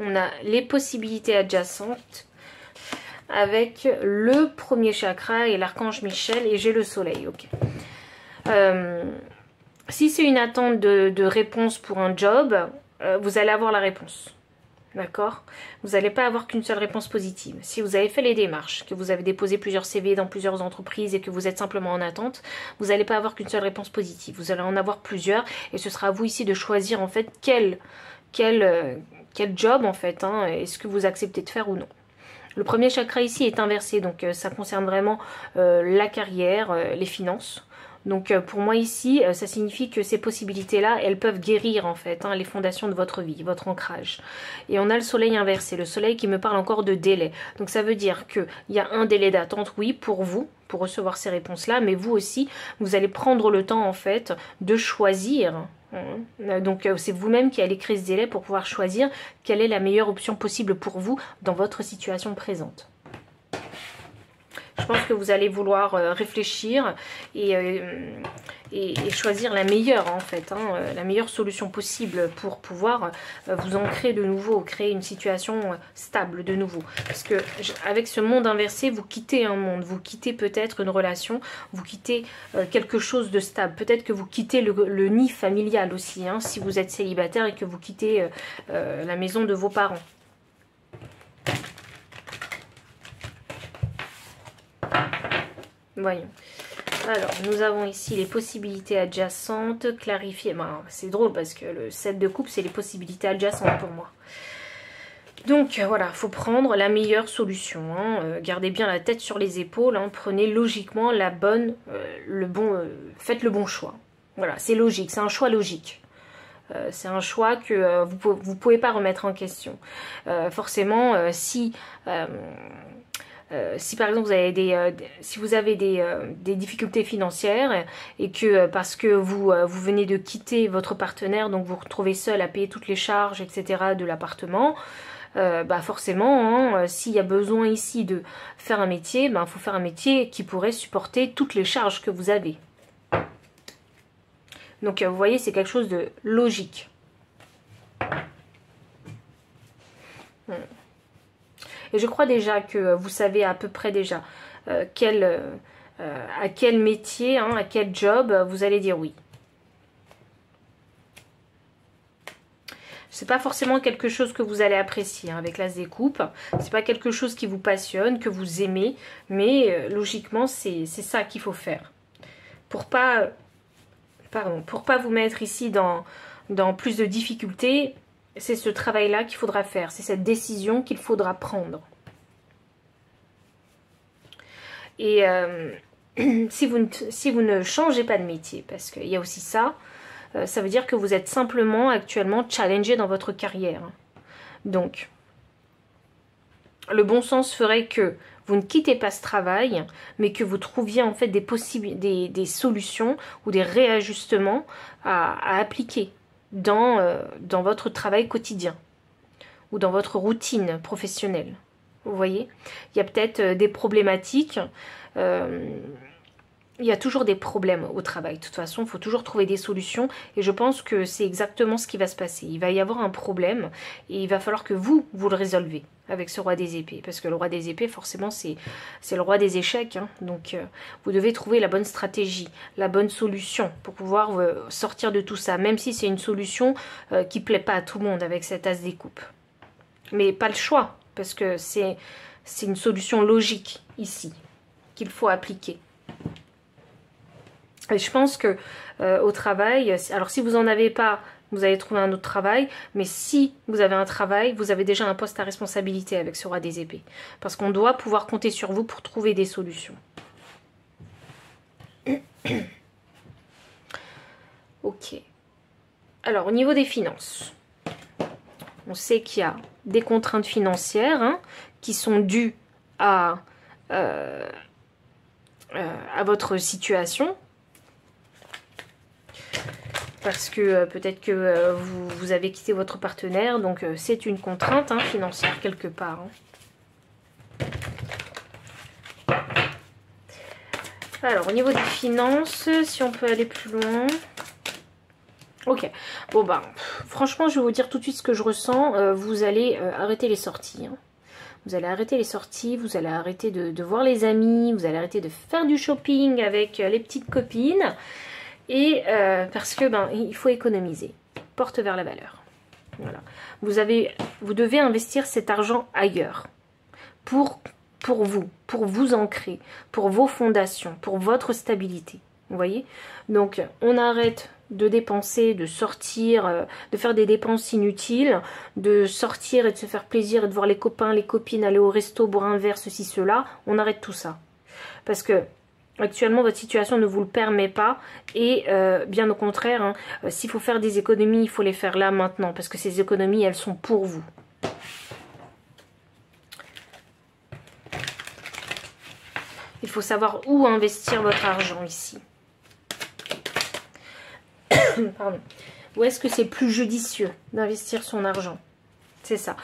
On a les possibilités adjacentes avec le premier chakra et l'archange Michel, et j'ai le soleil. Ok. Si c'est une attente de réponse pour un job, vous allez avoir la réponse. D'accord? Vous n'allez pas avoir qu'une seule réponse positive. Si vous avez fait les démarches, que vous avez déposé plusieurs CV dans plusieurs entreprises et que vous êtes simplement en attente, vous n'allez pas avoir qu'une seule réponse positive. Vous allez en avoir plusieurs, et ce sera à vous ici de choisir en fait quel job en fait, est-ce que vous acceptez de faire ou non. Le premier chakra ici est inversé, donc ça concerne vraiment la carrière, les finances. Donc pour moi ici, ça signifie que ces possibilités-là, elles peuvent guérir en fait les fondations de votre vie, votre ancrage. Et on a le soleil inversé, le soleil qui me parle encore de délai. Donc ça veut dire qu'il y a un délai d'attente, oui, pour vous, pour recevoir ces réponses-là, mais vous aussi, vous allez prendre le temps en fait de choisir. Donc c'est vous-même qui allez créer ce délai pour pouvoir choisir quelle est la meilleure option possible pour vous dans votre situation présente. Je pense que vous allez vouloir réfléchir et choisir la meilleure en fait, hein, la meilleure solution possible pour pouvoir vous ancrer de nouveau, créer une situation stable de nouveau. Parce que avec ce monde inversé, vous quittez un monde, vous quittez peut-être une relation, vous quittez quelque chose de stable. Peut-être que vous quittez le nid familial aussi, hein, si vous êtes célibataire et que vous quittez la maison de vos parents. Voyons. Alors, nous avons ici les possibilités adjacentes, clarifier. Ben, c'est drôle parce que le 7 de coupe, c'est les possibilités adjacentes pour moi. Donc, voilà, il faut prendre la meilleure solution. Hein. Gardez bien la tête sur les épaules. Hein. Prenez logiquement la bonne, faites le bon choix. Voilà, c'est logique, c'est un choix logique. C'est un choix que vous ne pouvez pas remettre en question. Forcément, si par exemple vous avez des difficultés financières et que parce que vous venez de quitter votre partenaire, donc vous vous retrouvez seul à payer toutes les charges, etc. de l'appartement, bah forcément, hein, s'il y a besoin ici de faire un métier, bah, faut faire un métier qui pourrait supporter toutes les charges que vous avez. Donc vous voyez, c'est quelque chose de logique. Et je crois déjà que vous savez à peu près déjà à quel métier, hein, à quel job vous allez dire oui. C'est pas forcément quelque chose que vous allez apprécier hein, avec l'as des coupes. C'est pas quelque chose qui vous passionne, que vous aimez, mais logiquement c'est ça qu'il faut faire pour pas vous mettre ici dans plus de difficultés. C'est ce travail-là qu'il faudra faire, c'est cette décision qu'il faudra prendre. Et si vous ne changez pas de métier, parce qu'il y a aussi ça, ça veut dire que vous êtes simplement actuellement challengé dans votre carrière. Donc, le bon sens ferait que vous ne quittez pas ce travail, mais que vous trouviez en fait des solutions ou des réajustements à appliquer dans votre travail quotidien ou dans votre routine professionnelle. Vous voyez, il y a peut-être des problématiques. Il y a toujours des problèmes au travail. De toute façon, il faut toujours trouver des solutions. Et je pense que c'est exactement ce qui va se passer. Il va y avoir un problème et il va falloir que vous le résolvez avec ce roi des épées. Parce que le roi des épées, forcément, c'est le roi des échecs. Hein. Donc, vous devez trouver la bonne stratégie, la bonne solution pour pouvoir sortir de tout ça. Même si c'est une solution qui ne plaît pas à tout le monde avec cet as des coupes. Mais pas le choix. Parce que c'est une solution logique ici qu'il faut appliquer. Et je pense que au travail, alors si vous n'en avez pas, vous allez trouver un autre travail, mais si vous avez un travail, vous avez déjà un poste à responsabilité avec ce roi des épées. Parce qu'on doit pouvoir compter sur vous pour trouver des solutions. Ok. Alors au niveau des finances, on sait qu'il y a des contraintes financières hein, qui sont dues à votre situation. Parce que peut-être que vous avez quitté votre partenaire, donc c'est une contrainte hein, financière quelque part. Hein. Alors, au niveau des finances, si on peut aller plus loin... Ok, bon bah, franchement, je vais vous dire tout de suite ce que je ressens. Vous allez arrêter les sorties. Hein. Vous allez arrêter les sorties, vous allez arrêter de voir les amis, vous allez arrêter de faire du shopping avec les petites copines. Et parce que il faut économiser. Porte vers la valeur. Voilà. Vous devez investir cet argent ailleurs. Pour vous ancrer, pour vos fondations, pour votre stabilité. Vous voyez? Donc, on arrête de dépenser, de sortir, de faire des dépenses inutiles, de sortir et de se faire plaisir et de voir les copains, les copines, aller au resto, boire un verre, ceci, cela. On arrête tout ça. Parce que actuellement, votre situation ne vous le permet pas et bien au contraire, hein, s'il faut faire des économies, il faut les faire là, maintenant, parce que ces économies, elles sont pour vous. Il faut savoir où investir votre argent ici. Pardon. Où est-ce que c'est plus judicieux d'investir son argent? C'est ça.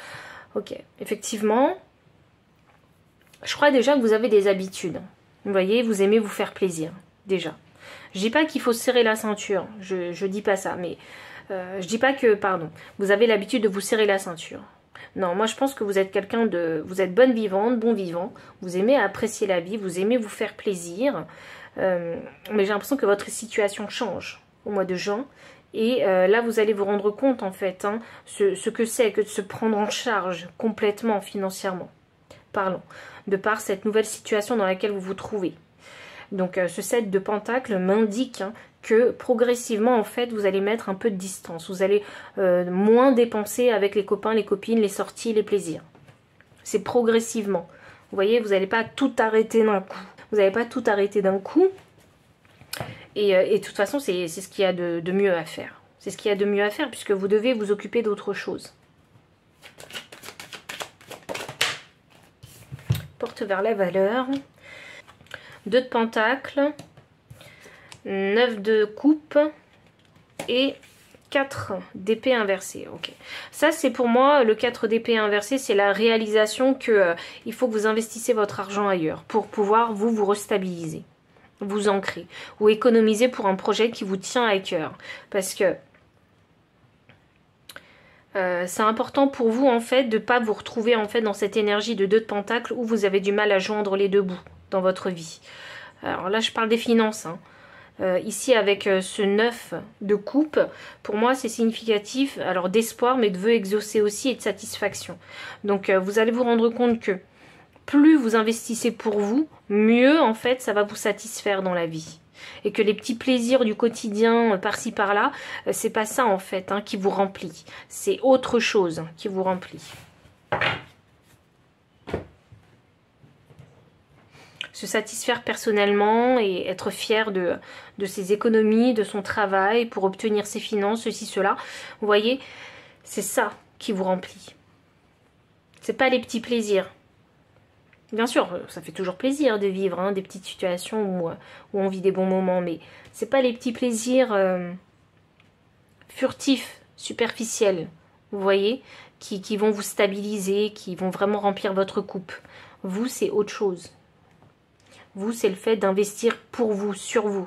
Ok, effectivement... Je crois déjà que vous avez des habitudes. Vous voyez, vous aimez vous faire plaisir, déjà. Je dis pas qu'il faut serrer la ceinture, je dis pas ça, mais je dis pas que, pardon, vous avez l'habitude de vous serrer la ceinture. Non, moi je pense que vous êtes quelqu'un de... Vous êtes bonne vivante, bon vivant, vous aimez apprécier la vie, vous aimez vous faire plaisir, mais j'ai l'impression que votre situation change au mois de juin. Et là, vous allez vous rendre compte, en fait, hein, ce que c'est que de se prendre en charge complètement financièrement parlant, de par cette nouvelle situation dans laquelle vous vous trouvez. Donc, ce 7 de Pentacle m'indique hein, que progressivement, en fait, vous allez mettre un peu de distance. Vous allez moins dépenser avec les copains, les copines, les sorties, les plaisirs. C'est progressivement. Vous voyez, vous n'allez pas tout arrêter d'un coup. Vous n'allez pas tout arrêter d'un coup. Et de toute façon, c'est ce qu'il y a de mieux à faire. C'est ce qu'il y a de mieux à faire puisque vous devez vous occuper d'autre chose. Porte vers la valeur. 2 de Pentacle. 9 de coupe. Et 4 d'épée inversée. Ok. Ça, c'est pour moi, le 4 d'épée inversée, c'est la réalisation que il faut que vous investissez votre argent ailleurs pour pouvoir vous restabiliser, vous ancrer ou économiser pour un projet qui vous tient à cœur. Parce que c'est important pour vous en fait de ne pas vous retrouver en fait dans cette énergie de 2 de Pentacle où vous avez du mal à joindre les deux bouts dans votre vie. Alors là, je parle des finances. Hein. Ici, avec ce 9 de coupe, pour moi, c'est significatif alors d'espoir, mais de vœux exaucés aussi et de satisfaction. Donc, vous allez vous rendre compte que plus vous investissez pour vous, mieux, en fait, ça va vous satisfaire dans la vie. Et que les petits plaisirs du quotidien, par-ci, par-là, c'est pas ça, en fait, hein, qui vous remplit. C'est autre chose qui vous remplit. Se satisfaire personnellement et être fier de ses économies, de son travail pour obtenir ses finances, ceci, cela. Vous voyez, c'est ça qui vous remplit. C'est pas les petits plaisirs. Bien sûr, ça fait toujours plaisir de vivre hein, des petites situations où on vit des bons moments, mais c'est pas les petits plaisirs furtifs, superficiels, vous voyez, qui vont vous stabiliser, qui vont vraiment remplir votre coupe. Vous, c'est autre chose. Vous, c'est le fait d'investir pour vous, sur vous.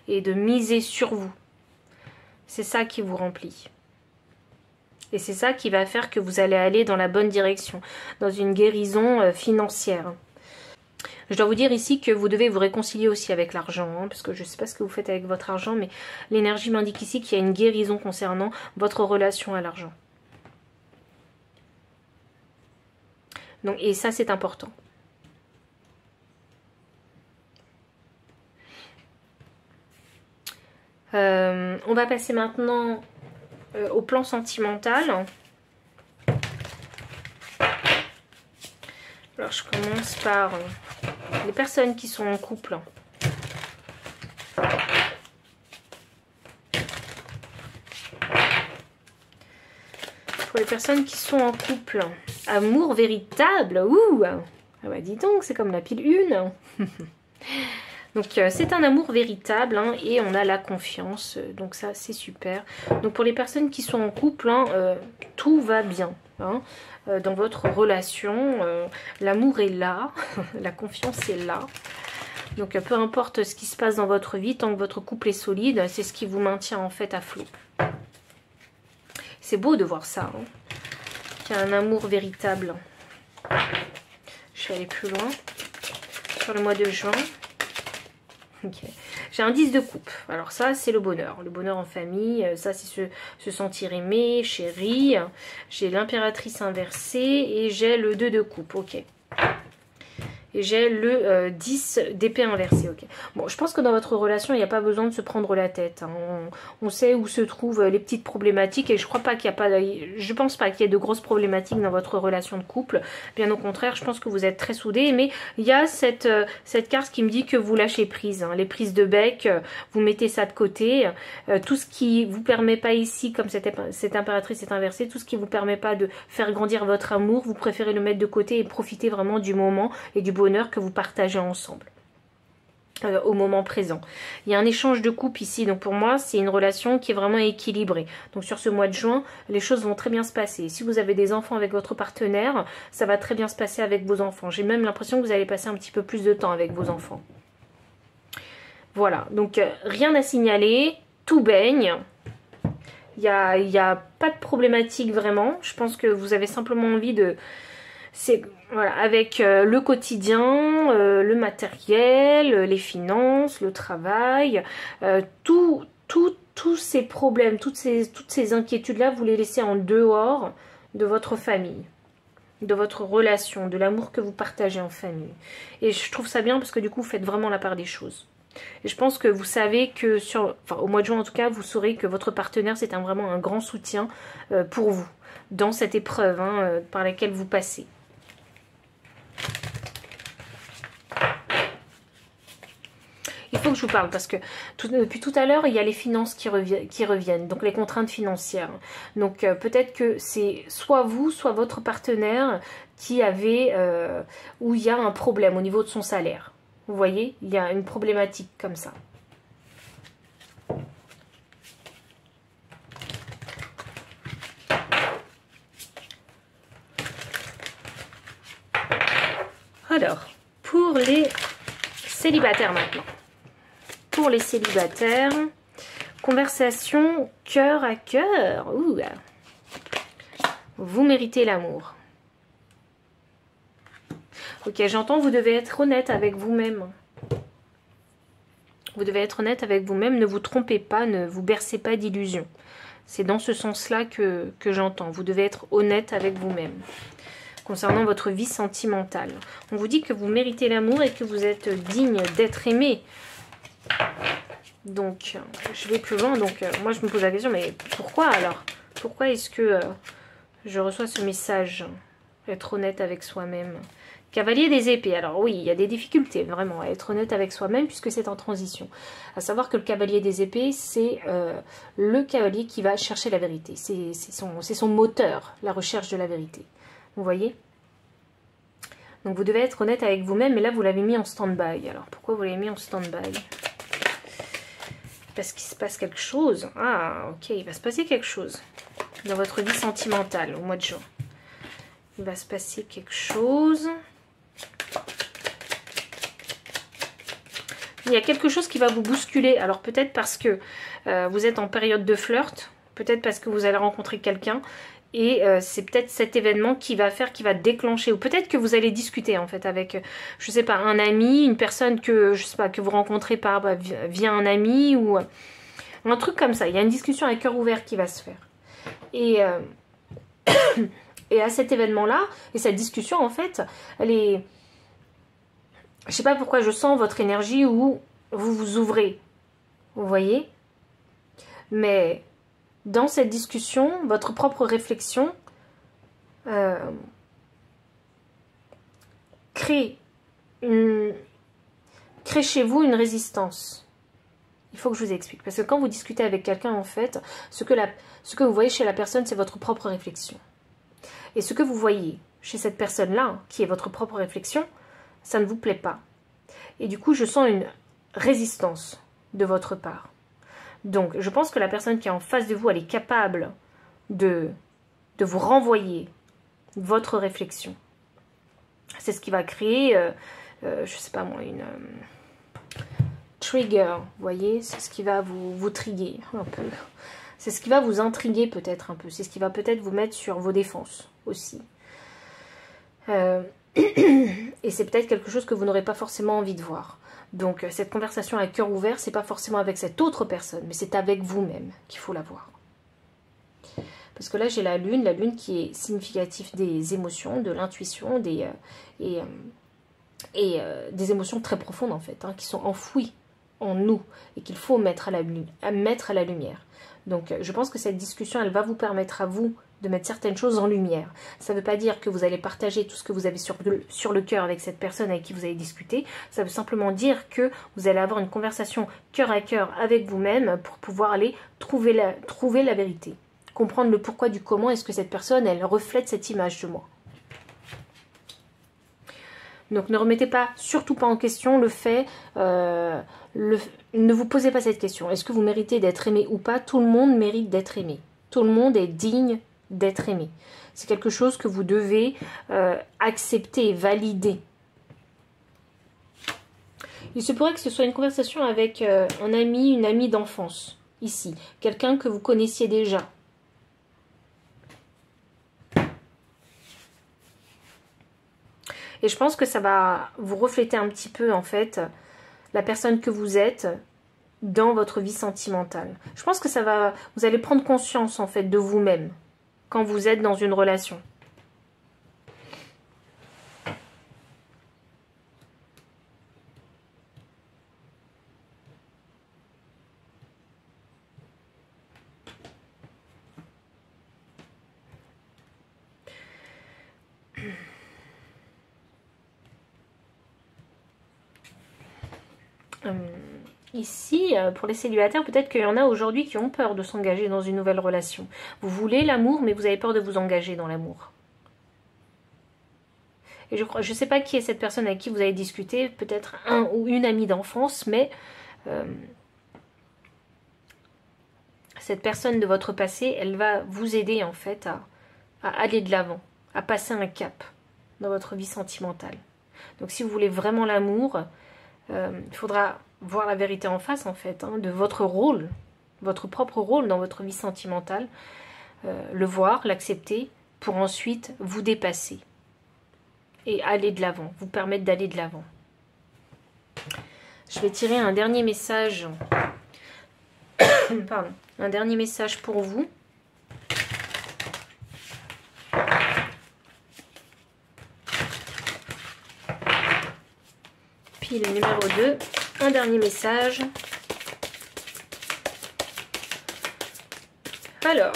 Et de miser sur vous. C'est ça qui vous remplit. Et c'est ça qui va faire que vous allez aller dans la bonne direction, dans une guérison financière. Je dois vous dire ici que vous devez vous réconcilier aussi avec l'argent, hein, parce que je ne sais pas ce que vous faites avec votre argent, mais l'énergie m'indique ici qu'il y a une guérison concernant votre relation à l'argent. Donc, et ça, c'est important. On va passer maintenant au plan sentimental. Alors je commence par les personnes qui sont en couple. Pour les personnes qui sont en couple, amour véritable. Ouh, ah bah dis donc, c'est comme la pile 1. Donc c'est un amour véritable hein, et on a la confiance, donc ça c'est super. Donc pour les personnes qui sont en couple, hein, tout va bien hein, dans votre relation, l'amour est là, la confiance est là. Donc peu importe ce qui se passe dans votre vie, tant que votre couple est solide, c'est ce qui vous maintient en fait à flot. C'est beau de voir ça, hein, qu'il y a un amour véritable. Je vais aller plus loin sur le mois de juin. Okay. J'ai un 10 de coupe. Alors ça, c'est le bonheur en famille. Ça, c'est se sentir aimé, chéri. J'ai l'impératrice inversée et j'ai le 2 de coupe. Ok. Et j'ai le 10 d'épée inversée. Ok. Bon, je pense que dans votre relation, il n'y a pas besoin de se prendre la tête. Hein. On sait où se trouvent les petites problématiques et je crois pas qu'il y a pas. Je pense pas qu'il y ait de grosses problématiques dans votre relation de couple. Bien au contraire, je pense que vous êtes très soudés. Mais il y a cette carte qui me dit que vous lâchez prise. Hein. Les prises de bec, vous mettez ça de côté. Tout ce qui vous permet pas ici, comme cette impératrice est inversée, tout ce qui vous permet pas de faire grandir votre amour, vous préférez le mettre de côté et profiter vraiment du moment et du bonheur que vous partagez ensemble. au moment présent. Il y a un échange de couple ici, donc pour moi c'est une relation qui est vraiment équilibrée. Donc sur ce mois de juin, les choses vont très bien se passer. Si vous avez des enfants avec votre partenaire, ça va très bien se passer avec vos enfants. J'ai même l'impression que vous allez passer un petit peu plus de temps avec vos enfants. Voilà, donc rien à signaler, tout baigne. Il y a pas de problématique vraiment. Je pense que vous avez simplement envie de... Voilà, avec le quotidien, le matériel, les finances, le travail, tous ces problèmes, toutes ces inquiétudes-là, vous les laissez en dehors de votre famille, de votre relation, de l'amour que vous partagez en famille. Et je trouve ça bien parce que du coup, vous faites vraiment la part des choses. Et je pense que vous savez que, au mois de juin en tout cas, vous saurez que votre partenaire, c'est vraiment un grand soutien pour vous, dans cette épreuve par laquelle vous passez. Il faut que je vous parle parce que depuis tout à l'heure, il y a les finances qui reviennent, donc les contraintes financières. Donc peut-être que c'est soit vous, soit votre partenaire qui avait, où il y a un problème au niveau de son salaire. Vous voyez, il y a une problématique comme ça. Alors, pour les célibataires maintenant. Pour les célibataires, conversation cœur à cœur. Ouh. Vous méritez l'amour. Ok, j'entends, vous devez être honnête avec vous-même. Vous devez être honnête avec vous-même, ne vous trompez pas, ne vous bercez pas d'illusions. C'est dans ce sens-là que j'entends. Vous devez être honnête avec vous-même. Concernant votre vie sentimentale. On vous dit que vous méritez l'amour et que vous êtes digne d'être aimé. Donc, je vais plus loin. Donc, moi, je me pose la question, mais pourquoi alors? Pourquoi est-ce que je reçois ce message? Être honnête avec soi-même. Cavalier des épées. Alors oui, il y a des difficultés vraiment à être honnête avec soi-même puisque c'est en transition. À savoir que le cavalier des épées, c'est le cavalier qui va chercher la vérité. C'est son moteur, la recherche de la vérité. Vous voyez? Donc vous devez être honnête avec vous-même, mais là vous l'avez mis en stand-by. Alors pourquoi vous l'avez mis en stand-by? Parce qu'il se passe quelque chose. Ah, ok, il va se passer quelque chose dans votre vie sentimentale au mois de juin. Il va se passer quelque chose. Il y a quelque chose qui va vous bousculer. Alors peut-être parce que vous êtes en période de flirt, peut-être parce que vous allez rencontrer quelqu'un. Et c'est peut-être cet événement qui va déclencher. Ou peut-être que vous allez discuter en fait avec, je sais pas, un ami, une personne que, je sais pas, que vous rencontrez via un ami ou un truc comme ça. Il y a une discussion à cœur ouvert qui va se faire. Et, et à cet événement-là, et cette discussion en fait, elle est... Je sais pas pourquoi je sens votre énergie où vous vous ouvrez. Vous voyez? Mais... dans cette discussion, votre propre réflexion crée chez vous une résistance. Il faut que je vous explique. Parce que quand vous discutez avec quelqu'un, en fait, ce que vous voyez chez la personne, c'est votre propre réflexion. Et ce que vous voyez chez cette personne-là, qui est votre propre réflexion, ça ne vous plaît pas. Et du coup, je sens une résistance de votre part. Donc, je pense que la personne qui est en face de vous, elle est capable de vous renvoyer votre réflexion. C'est ce qui va créer, je sais pas moi, une trigger, vous voyez? C'est ce qui va vous triguer un peu. C'est ce qui va vous intriguer peut-être un peu. C'est ce qui va peut-être vous mettre sur vos défenses aussi. Et c'est peut-être quelque chose que vous n'aurez pas forcément envie de voir. Donc cette conversation à cœur ouvert, c'est pas forcément avec cette autre personne, mais c'est avec vous-même qu'il faut la voir. Parce que là j'ai la lune qui est significative des émotions, de l'intuition, des émotions très profondes en fait, qui sont enfouies en nous et qu'il faut mettre à la lumière. Donc je pense que cette discussion, elle va vous permettre à vous de mettre certaines choses en lumière. Ça ne veut pas dire que vous allez partager tout ce que vous avez sur le cœur avec cette personne avec qui vous allez discuter. Ça veut simplement dire que vous allez avoir une conversation cœur à cœur avec vous-même pour pouvoir aller trouver la vérité. Comprendre le pourquoi du comment est-ce que cette personne, elle reflète cette image de moi. Donc ne remettez pas, surtout pas en question le fait, ne vous posez pas cette question. Est-ce que vous méritez d'être aimé ou pas? Tout le monde mérite d'être aimé. Tout le monde est digne d'être aimé. C'est quelque chose que vous devez accepter et valider. Il se pourrait que ce soit une conversation avec un ami, une amie d'enfance, ici. Quelqu'un que vous connaissiez déjà. Et je pense que ça va vous refléter un petit peu, en fait, la personne que vous êtes dans votre vie sentimentale. Je pense que ça va, vous allez prendre conscience, en fait, de vous-même quand vous êtes dans une relation. Ici, pour les célibataires, peut-être qu'il y en a aujourd'hui qui ont peur de s'engager dans une nouvelle relation. Vous voulez l'amour, mais vous avez peur de vous engager dans l'amour. Et je ne sais pas qui est cette personne avec qui vous avez discuté, peut-être un ou une amie d'enfance, mais cette personne de votre passé, elle va vous aider en fait à aller de l'avant, à passer un cap dans votre vie sentimentale. Donc si vous voulez vraiment l'amour, il faudra voir la vérité en face en fait, de votre rôle, votre propre rôle dans votre vie sentimentale, le voir, l'accepter, pour ensuite vous dépasser et aller de l'avant, vous permettre d'aller de l'avant. Je vais tirer un dernier message, pardon, un dernier message pour vous. Pile numéro 2, un dernier message. Alors,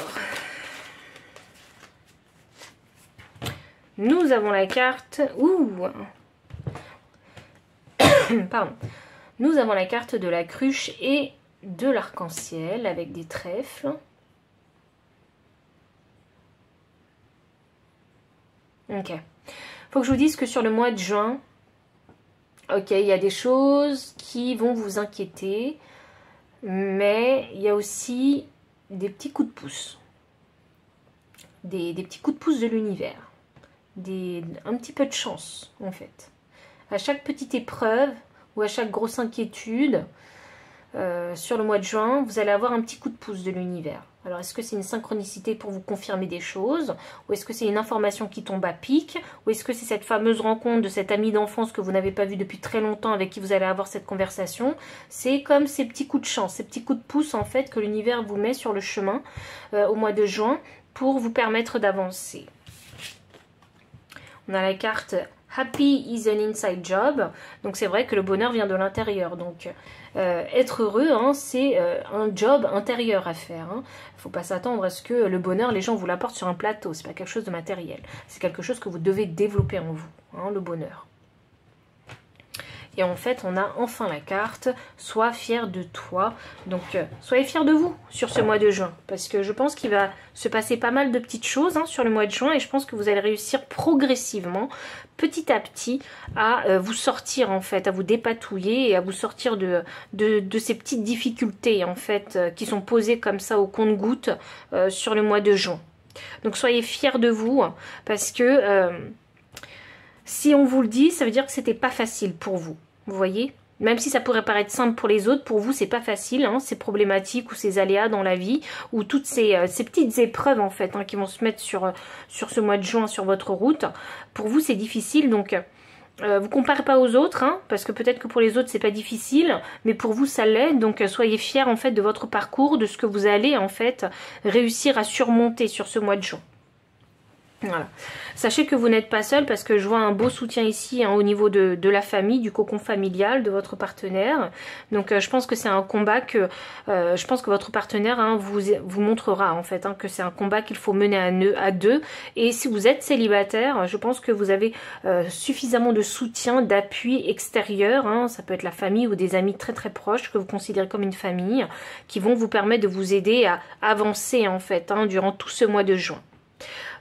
nous avons la carte... Pardon. Nous avons la carte de la cruche et de l'arc-en-ciel avec des trèfles. Ok. Faut que je vous dise que sur le mois de juin, ok, il y a des choses qui vont vous inquiéter, mais il y a aussi des petits coups de pouce. Des petits coups de pouce de l'univers. Un petit peu de chance, en fait. À chaque petite épreuve ou à chaque grosse inquiétude, sur le mois de juin, vous allez avoir un petit coup de pouce de l'univers. Alors, est-ce que c'est une synchronicité pour vous confirmer des choses? Ou est-ce que c'est une information qui tombe à pic? Ou est-ce que c'est cette fameuse rencontre de cet ami d'enfance que vous n'avez pas vu depuis très longtemps avec qui vous allez avoir cette conversation? C'est comme ces petits coups de chance, ces petits coups de pouce en fait que l'univers vous met sur le chemin au mois de juin pour vous permettre d'avancer. On a la carte Happy is an inside job. Donc c'est vrai que le bonheur vient de l'intérieur. Donc être heureux, hein, c'est un job intérieur à faire. Il ne faut pas s'attendre à ce que le bonheur, les gens vous l'apportent sur un plateau. C'est pas quelque chose de matériel. C'est quelque chose que vous devez développer en vous, hein, le bonheur. Et en fait, on a enfin la carte « Sois fier de toi ». Donc, soyez fiers de vous sur ce mois de juin. Parce que je pense qu'il va se passer pas mal de petites choses sur le mois de juin. Et je pense que vous allez réussir progressivement, petit à petit, à vous sortir, en fait, à vous dépatouiller et à vous sortir de ces petites difficultés, en fait, qui sont posées comme ça au compte-gouttes sur le mois de juin. Donc, soyez fiers de vous parce que... si on vous le dit, ça veut dire que c'était pas facile pour vous. Vous voyez? Même si ça pourrait paraître simple pour les autres, pour vous, c'est pas facile, hein, ces problématiques ou ces aléas dans la vie, ou toutes ces petites épreuves, en fait, hein, qui vont se mettre sur ce mois de juin, sur votre route. Pour vous, c'est difficile, donc vous comparez pas aux autres, hein, parce que peut-être que pour les autres, c'est pas difficile, mais pour vous, ça l'est. Donc, soyez fiers, en fait, de votre parcours, de ce que vous allez, en fait, réussir à surmonter sur ce mois de juin. Voilà. Sachez que vous n'êtes pas seul parce que je vois un beau soutien ici, hein, au niveau de la famille, du cocon familial, de votre partenaire. Donc je pense que c'est un combat que je pense que votre partenaire, hein, vous montrera en fait, hein, que c'est un combat qu'il faut mener à deux. Et si vous êtes célibataire, je pense que vous avez suffisamment de soutien, d'appui extérieur, hein, ça peut être la famille ou des amis très très proches que vous considérez comme une famille, qui vont vous permettre de vous aider à avancer en fait, hein, durant tout ce mois de juin.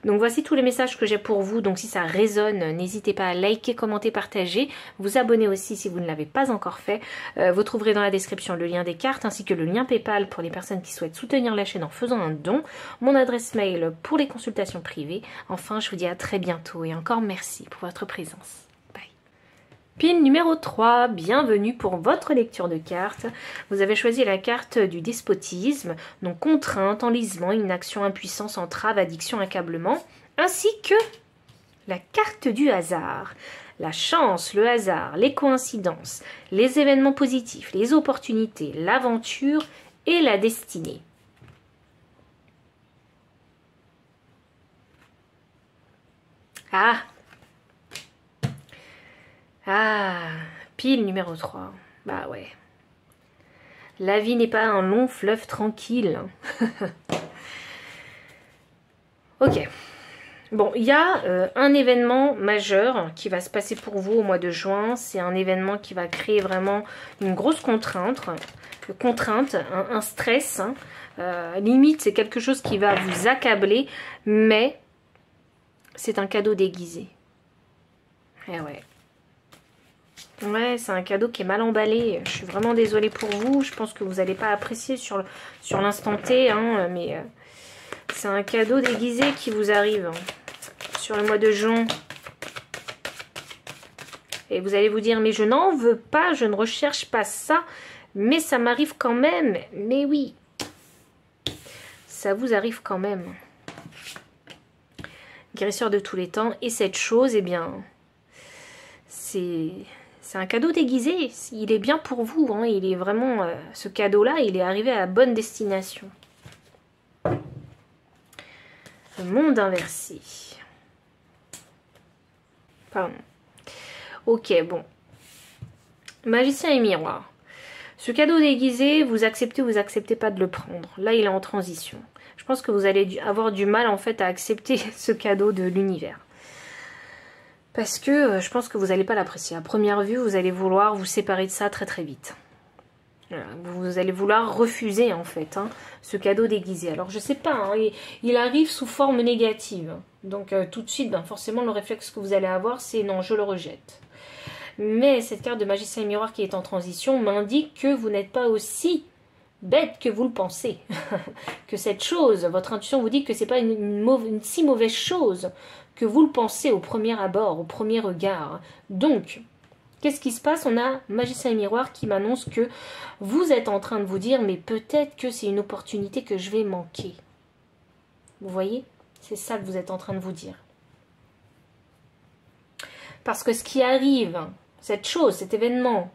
Donc voici tous les messages que j'ai pour vous. Donc si ça résonne, n'hésitez pas à liker, commenter, partager. Vous abonner aussi si vous ne l'avez pas encore fait. Vous trouverez dans la description le lien des cartes ainsi que le lien PayPal pour les personnes qui souhaitent soutenir la chaîne en faisant un don. Mon adresse mail pour les consultations privées. Enfin, je vous dis à très bientôt et encore merci pour votre présence. Pile numéro 3, bienvenue pour votre lecture de cartes. Vous avez choisi la carte du despotisme, donc contrainte, enlisement, inaction, impuissance, entrave, addiction, accablement, ainsi que la carte du hasard. La chance, le hasard, les coïncidences, les événements positifs, les opportunités, l'aventure et la destinée. Pile numéro 3. Bah ouais. La vie n'est pas un long fleuve tranquille. Ok. Bon, il y a un événement majeur qui va se passer pour vous au mois de juin. C'est un événement qui va créer vraiment une grosse contrainte, un stress. Limite, c'est quelque chose qui va vous accabler, mais c'est un cadeau déguisé. Eh ouais. Ouais, c'est un cadeau qui est mal emballé. Je suis vraiment désolée pour vous. Je pense que vous n'allez pas apprécier sur l'instant T, hein, mais c'est un cadeau déguisé qui vous arrive sur le mois de juin. Et vous allez vous dire, mais je n'en veux pas, je ne recherche pas ça, mais ça m'arrive quand même. Mais oui, ça vous arrive quand même. Guérisseur de tous les temps. Et cette chose, eh bien, c'est un cadeau déguisé. Il est bien pour vous. Hein. Il est vraiment... ce cadeau-là, il est arrivé à la bonne destination. Le monde inversé. Pardon. Ok, bon. Magicien et miroir. Ce cadeau déguisé, vous acceptez ou vous acceptez pas de le prendre. Là, il est en transition. Je pense que vous allez avoir du mal, en fait, à accepter ce cadeau de l'univers. Parce que je pense que vous n'allez pas l'apprécier. À première vue, vous allez vouloir vous séparer de ça très très vite. Vous allez vouloir refuser en fait ce cadeau déguisé. Alors je sais pas, hein, il arrive sous forme négative. Donc tout de suite, forcément le réflexe que vous allez avoir, c'est non, je le rejette. Mais cette carte de magicien et miroir qui est en transition m'indique que vous n'êtes pas aussi bête que vous le pensez. Que cette chose, votre intuition vous dit que c'est pas une si mauvaise chose que vous le pensez au premier abord, au premier regard. Donc, qu'est-ce qui se passe? On a magicien et miroir qui m'annonce que vous êtes en train de vous dire, mais peut-être que c'est une opportunité que je vais manquer. Vous voyez? C'est ça que vous êtes en train de vous dire. Parce que ce qui arrive, cette chose, cet événement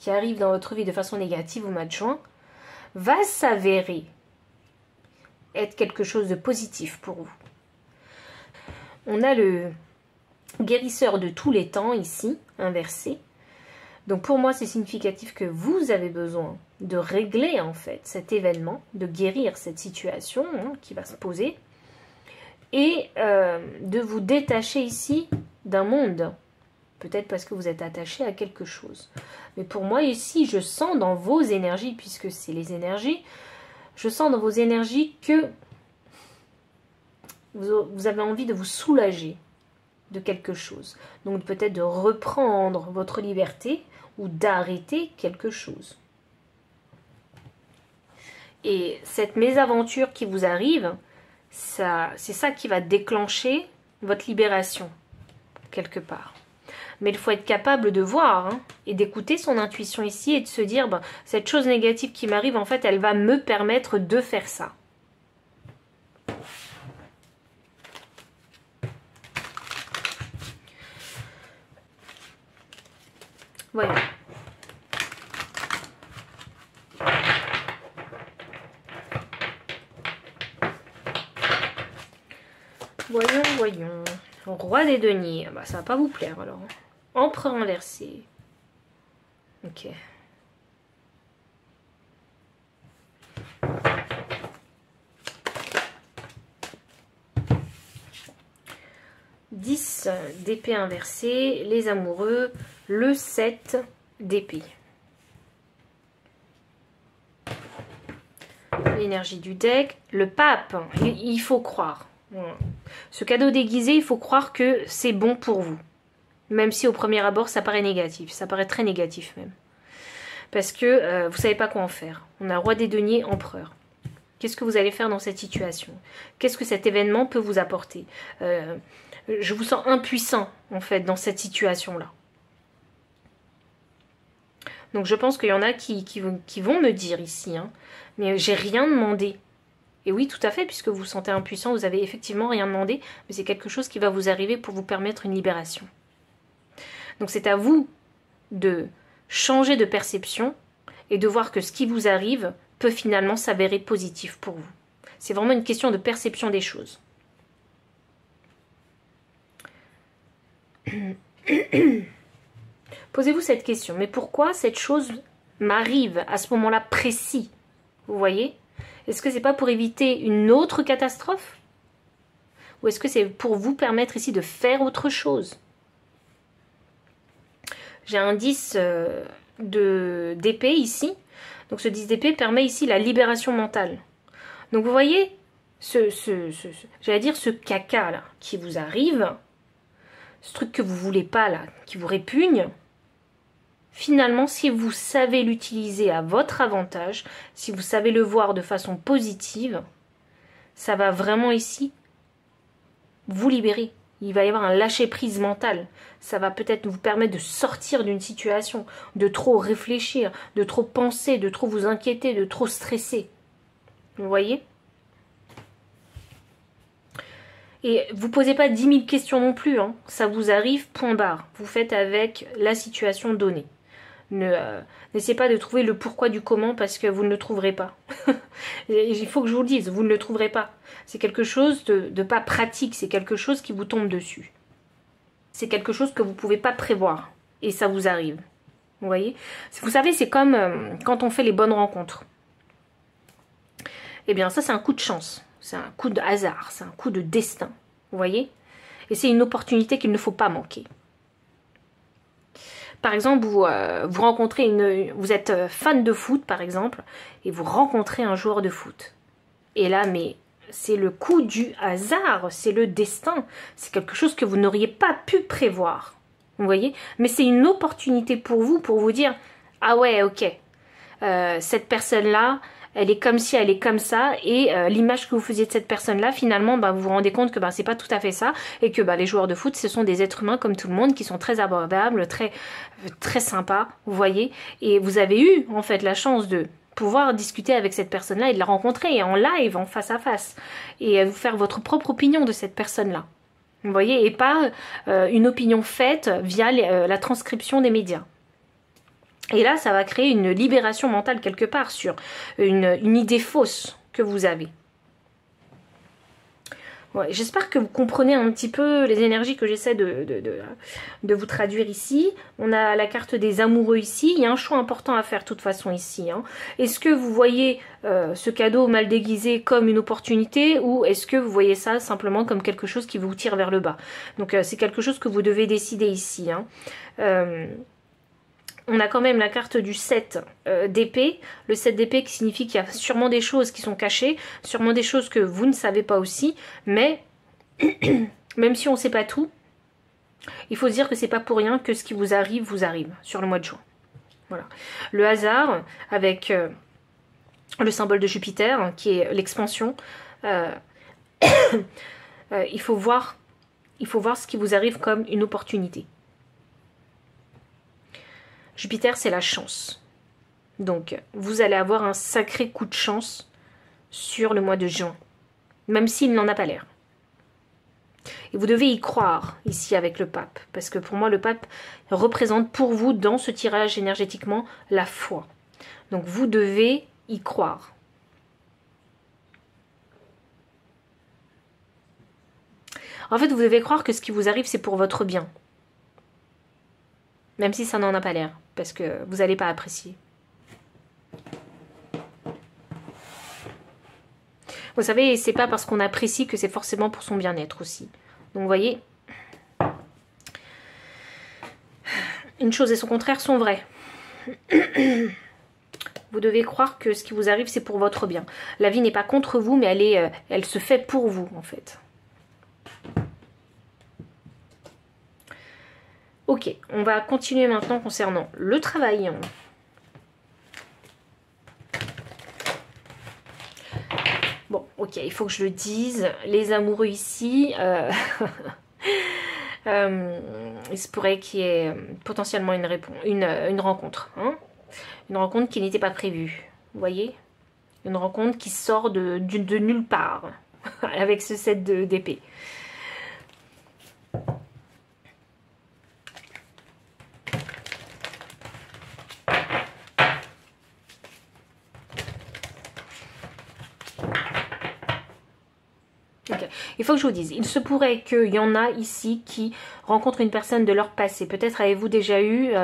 qui arrive dans votre vie de façon négative au mois de juin, va s'avérer être quelque chose de positif pour vous. On a le guérisseur de tous les temps ici, inversé. Donc pour moi, c'est significatif que vous avez besoin de régler en fait cet événement, de guérir cette situation qui va se poser et de vous détacher ici d'un monde. Peut-être parce que vous êtes attaché à quelque chose. Mais pour moi ici, je sens dans vos énergies, puisque c'est les énergies, je sens dans vos énergies que vous avez envie de vous soulager de quelque chose. Donc peut-être de reprendre votre liberté ou d'arrêter quelque chose. Et cette mésaventure qui vous arrive, c'est ça qui va déclencher votre libération, quelque part. Mais il faut être capable de voir et d'écouter son intuition ici et de se dire, cette chose négative qui m'arrive, en fait, elle va me permettre de faire ça. Voilà. Voyons. Roi des deniers. Ça va pas vous plaire alors. Empereur inversé. Ok. D'épée inversée, les amoureux, le 7 d'épée. L'énergie du deck, le pape, il faut croire. Ce cadeau déguisé, il faut croire que c'est bon pour vous. Même si au premier abord, ça paraît négatif. Ça paraît très négatif même. Parce que vous ne savez pas quoi en faire. On a roi des deniers, empereur. Qu'est-ce que vous allez faire dans cette situation? Qu'est-ce que cet événement peut vous apporter? Je vous sens impuissant, en fait, dans cette situation-là. Donc je pense qu'il y en a qui vont me dire ici, hein, mais j'ai rien demandé. Et oui, tout à fait, puisque vous vous sentez impuissant, vous avez effectivement rien demandé, mais c'est quelque chose qui va vous arriver pour vous permettre une libération. Donc c'est à vous de changer de perception et de voir que ce qui vous arrive peut finalement s'avérer positif pour vous. C'est vraiment une question de perception des choses. Posez-vous cette question, mais pourquoi cette chose m'arrive à ce moment-là précis? Vous voyez? Est-ce que c'est pas pour éviter une autre catastrophe? Ou est-ce que c'est pour vous permettre ici de faire autre chose? J'ai un 10 d'épée ici. Donc ce 10 d'épée permet ici la libération mentale. Donc vous voyez, j'allais dire ce caca là qui vous arrive, ce truc que vous voulez pas là, qui vous répugne, finalement si vous savez l'utiliser à votre avantage, si vous savez le voir de façon positive, ça va vraiment ici vous libérer. Il va y avoir un lâcher-prise mental. Ça va peut-être vous permettre de sortir d'une situation, de trop réfléchir, de trop penser, de trop vous inquiéter, de trop stresser. Vous voyez? Et vous ne posez pas 10 000 questions non plus. Hein. Ça vous arrive, point barre. Vous faites avec la situation donnée. N'essayez pas de trouver le pourquoi du comment parce que vous ne le trouverez pas. Il faut que je vous le dise, vous ne le trouverez pas. C'est quelque chose de pas pratique, c'est quelque chose qui vous tombe dessus. C'est quelque chose que vous ne pouvez pas prévoir et ça vous arrive. Vous voyez? Vous savez, c'est comme quand on fait les bonnes rencontres. Eh bien ça c'est un coup de chance, c'est un coup de hasard, c'est un coup de destin. Vous voyez? Et c'est une opportunité qu'il ne faut pas manquer. Par exemple, vous rencontrez vous êtes fan de foot, par exemple, et vous rencontrez un joueur de foot. Et là, mais c'est le coup du hasard, c'est le destin. C'est quelque chose que vous n'auriez pas pu prévoir. Vous voyez? Mais c'est une opportunité pour vous dire, ah ouais, ok, cette personne-là, elle est comme ci, elle est comme ça, et l'image que vous faisiez de cette personne-là, finalement, vous vous rendez compte que c'est pas tout à fait ça, et que les joueurs de foot, ce sont des êtres humains comme tout le monde, qui sont très abordables, très, très sympas, vous voyez, et vous avez eu, en fait, la chance de pouvoir discuter avec cette personne-là et de la rencontrer en live, en face à face, et vous faire votre propre opinion de cette personne-là, vous voyez, et pas une opinion faite via la transcription des médias. Et là, ça va créer une libération mentale quelque part sur une idée fausse que vous avez. Ouais, j'espère que vous comprenez un petit peu les énergies que j'essaie de vous traduire ici. On a la carte des amoureux ici. Il y a un choix important à faire de toute façon ici. Hein. Est-ce que vous voyez ce cadeau mal déguisé comme une opportunité ou est-ce que vous voyez ça simplement comme quelque chose qui vous tire vers le bas? Donc c'est quelque chose que vous devez décider ici. Hein. On a quand même la carte du 7 d'épée. Le 7 d'épée qui signifie qu'il y a sûrement des choses qui sont cachées, sûrement des choses que vous ne savez pas aussi, mais même si on ne sait pas tout, il faut se dire que c'est pas pour rien que ce qui vous arrive sur le mois de juin. Voilà. Le hasard avec le symbole de Jupiter qui est l'expansion. Il faut voir ce qui vous arrive comme une opportunité. Jupiter, c'est la chance. Donc, vous allez avoir un sacré coup de chance sur le mois de juin, même s'il n'en a pas l'air. Et vous devez y croire, ici, avec le pape, parce que pour moi, le pape représente pour vous, dans ce tirage énergétiquement, la foi. Donc, vous devez y croire. En fait, vous devez croire que ce qui vous arrive, c'est pour votre bien. Même si ça n'en a pas l'air, parce que vous n'allez pas apprécier. Vous savez, c'est pas parce qu'on apprécie que c'est forcément pour son bien-être aussi. Donc vous voyez, une chose et son contraire sont vraies. Vous devez croire que ce qui vous arrive, c'est pour votre bien. La vie n'est pas contre vous, mais elle se fait pour vous, en fait. Ok, on va continuer maintenant concernant le travail. Bon, ok, il faut que je le dise. Les amoureux ici, il se pourrait qu'il y ait potentiellement une rencontre. Hein, une rencontre qui n'était pas prévue. Vous voyez? Une rencontre qui sort de nulle part. Avec ce set d'épée. Okay. Il faut que je vous dise, il se pourrait qu'il y en a ici qui rencontrent une personne de leur passé. Peut-être avez-vous déjà eu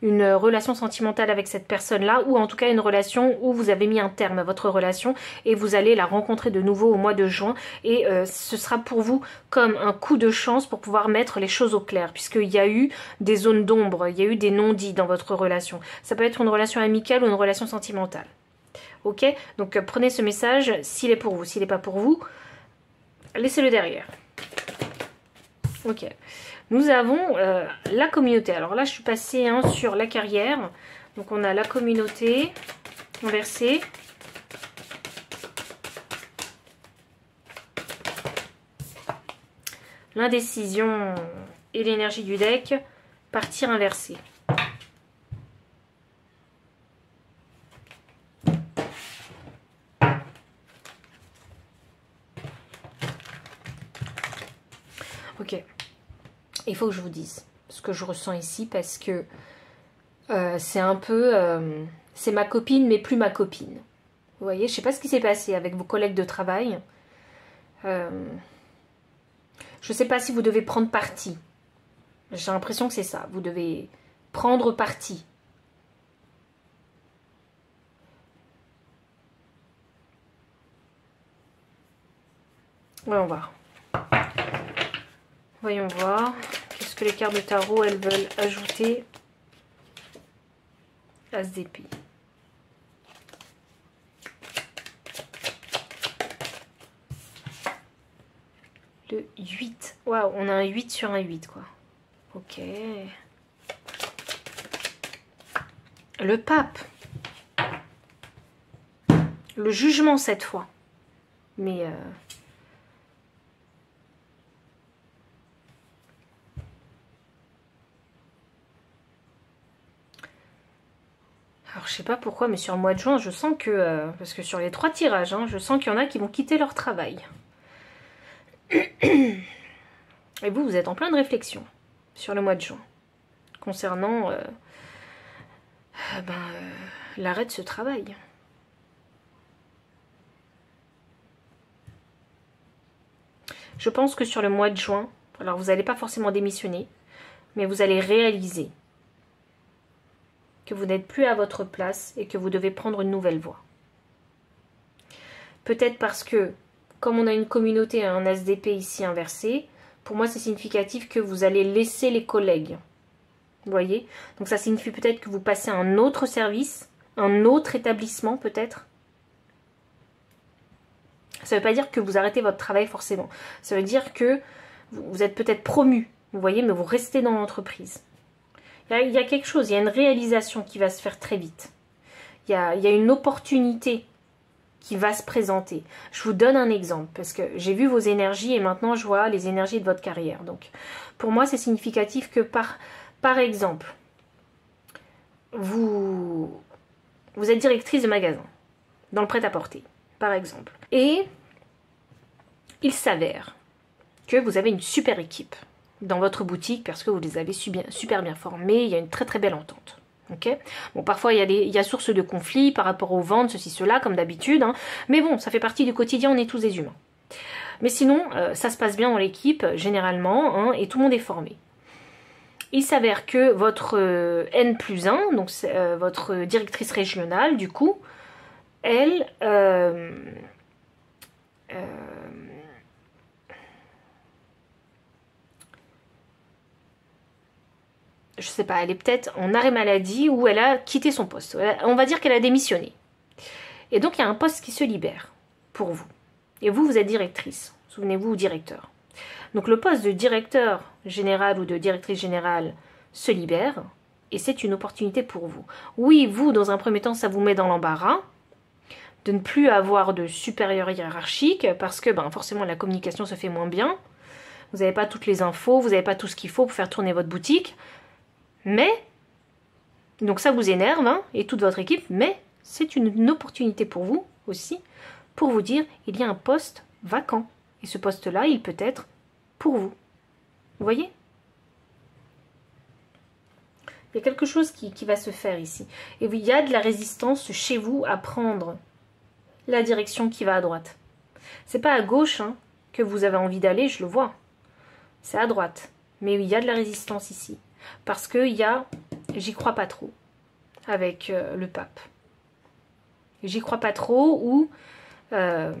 une relation sentimentale avec cette personne-là, ou en tout cas une relation où vous avez mis un terme à votre relation et vous allez la rencontrer de nouveau au mois de juin. Et ce sera pour vous comme un coup de chance pour pouvoir mettre les choses au clair, puisqu'il y a eu des zones d'ombre, il y a eu des non-dits dans votre relation. Ça peut être une relation amicale ou une relation sentimentale. Ok? Donc prenez ce message s'il est pour vous. S'il n'est pas pour vous, laissez-le derrière. Ok. Nous avons la communauté. Alors là, je suis passée sur la carrière. Donc on a la communauté inversée. L'indécision et l'énergie du deck. Partir inversé. Ok, il faut que je vous dise ce que je ressens ici parce que c'est un peu... c'est ma copine mais plus ma copine. Vous voyez, je ne sais pas ce qui s'est passé avec vos collègues de travail. Je ne sais pas si vous devez prendre parti. J'ai l'impression que c'est ça, vous devez prendre parti. Voyons voir. Voyons voir. Qu'est-ce que les cartes de tarot, elles veulent ajouter? As d'épée. Le 8. Waouh, on a un 8 sur un 8, quoi. Ok. Le pape. Le jugement, cette fois. Mais... alors, je sais pas pourquoi, mais sur le mois de juin, je sens que... parce que sur les 3 tirages, je sens qu'il y en a qui vont quitter leur travail. Et vous, vous êtes en pleine réflexion sur le mois de juin. Concernant l'arrêt de ce travail. Je pense que sur le mois de juin, alors vous n'allez pas forcément démissionner, mais vous allez réaliser que vous n'êtes plus à votre place et que vous devez prendre une nouvelle voie. Peut-être parce que, comme on a une communauté, un as d'épée ici inversé, pour moi c'est significatif que vous allez laisser les collègues. Vous voyez? Donc ça signifie peut-être que vous passez à un autre service, un autre établissement peut-être. Ça ne veut pas dire que vous arrêtez votre travail forcément. Ça veut dire que vous êtes peut-être promu, vous voyez, mais vous restez dans l'entreprise. Il y a quelque chose, il y a une réalisation qui va se faire très vite. Il y a une opportunité qui va se présenter. Je vous donne un exemple, parce que j'ai vu vos énergies et maintenant je vois les énergies de votre carrière. Donc, pour moi, c'est significatif que par exemple, vous êtes directrice de magasin, dans le prêt-à-porter, par exemple. Et il s'avère que vous avez une super équipe dans votre boutique parce que vous les avez super bien formés, il y a une très très belle entente. Okay, bon, parfois il y a source de conflits par rapport aux ventes, ceci, cela, comme d'habitude, mais bon, ça fait partie du quotidien, on est tous des humains. Mais sinon, ça se passe bien dans l'équipe, généralement, et tout le monde est formé. Il s'avère que votre N+1, donc votre directrice régionale, du coup, elle... je sais pas, elle est peut-être en arrêt maladie ou elle a quitté son poste. On va dire qu'elle a démissionné. Et donc, il y a un poste qui se libère pour vous. Et vous, vous êtes directrice. Souvenez-vous, ou directeur. Donc, le poste de directeur général ou de directrice générale se libère et c'est une opportunité pour vous. Oui, vous, dans un premier temps, ça vous met dans l'embarras de ne plus avoir de supérieur hiérarchique parce que forcément la communication se fait moins bien. Vous n'avez pas toutes les infos, vous n'avez pas tout ce qu'il faut pour faire tourner votre boutique. Mais, donc ça vous énerve, hein, et toute votre équipe, mais c'est une opportunité pour vous aussi, pour vous dire, il y a un poste vacant. Et ce poste-là, il peut être pour vous. Vous voyez? Il y a quelque chose qui va se faire ici. Et il y a de la résistance chez vous à prendre la direction qui va à droite. C'est pas à gauche hein, que vous avez envie d'aller, je le vois. C'est à droite. Mais il y a de la résistance ici. Parce que il y a, j'y crois pas trop, avec le pape. J'y crois pas trop ou je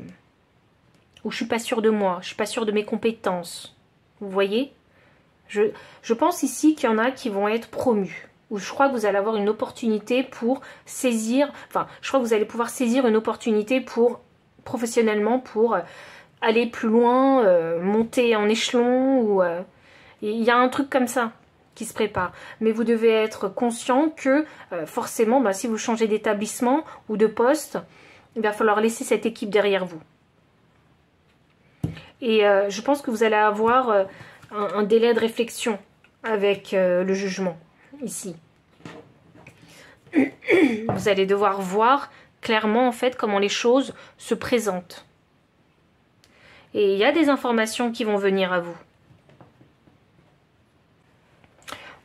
suis pas sûre de moi, je suis pas sûre de mes compétences. Vous voyez? Je pense ici qu'il y en a qui vont être promus. Ou je crois que vous allez avoir une opportunité pour saisir, je crois que vous allez pouvoir saisir une opportunité pour, professionnellement, pour aller plus loin, monter en échelon, ou il y a un truc comme ça qui se prépare. Mais vous devez être conscient que forcément, si vous changez d'établissement ou de poste, il va falloir laisser cette équipe derrière vous. Et je pense que vous allez avoir un délai de réflexion avec le jugement, ici. Vous allez devoir voir clairement, en fait, comment les choses se présentent. Et il y a des informations qui vont venir à vous.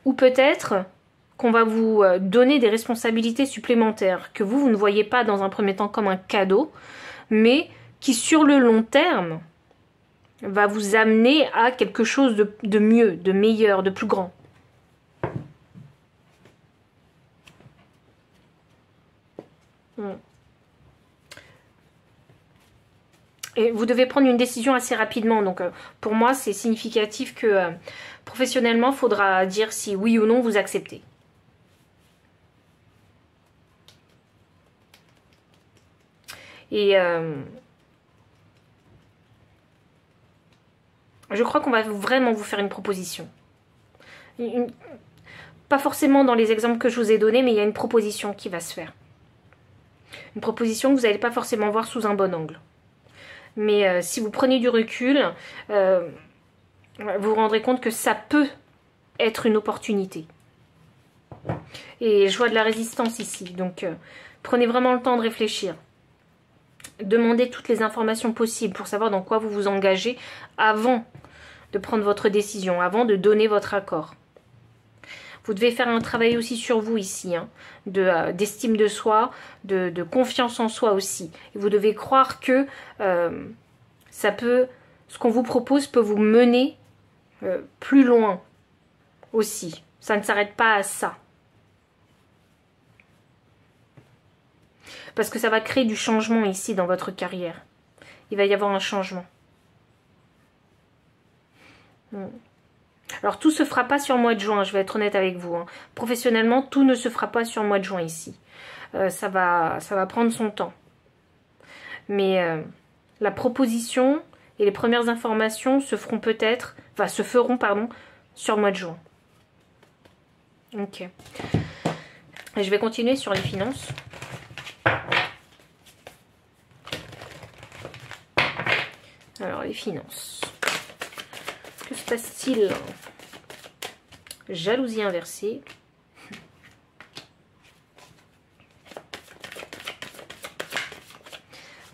Ou peut-être qu'on va vous donner des responsabilités supplémentaires que vous ne voyez pas dans un premier temps comme un cadeau, mais qui sur le long terme va vous amener à quelque chose de mieux, de meilleur, de plus grand. Et vous devez prendre une décision assez rapidement. Donc pour moi, c'est significatif que professionnellement, il faudra dire si oui ou non vous acceptez. Et je crois qu'on va vraiment vous faire une proposition. Pas forcément dans les exemples que je vous ai donnés, mais il y a une proposition qui va se faire. Une proposition que vous n'allez pas forcément voir sous un bon angle. Mais si vous prenez du recul, vous vous rendrez compte que ça peut être une opportunité. Et je vois de la résistance ici. Donc prenez vraiment le temps de réfléchir. Demandez toutes les informations possibles pour savoir dans quoi vous vous engagez avant de prendre votre décision, avant de donner votre accord. Vous devez faire un travail aussi sur vous ici, hein, d'estime de soi, de confiance en soi aussi. Et vous devez croire que ce qu'on vous propose peut vous mener plus loin aussi. Ça ne s'arrête pas à ça. Parce que ça va créer du changement ici dans votre carrière. Il va y avoir un changement. Alors tout ne se fera pas sur le mois de juin, je vais être honnête avec vous. Hein. Professionnellement, tout ne se fera pas sur le mois de juin ici. Ça va prendre son temps. Mais la proposition et les premières informations se feront peut-être, sur le mois de juin. Ok. Et je vais continuer sur les finances. Alors les finances. Que se passe-t-il? Jalousie inversée.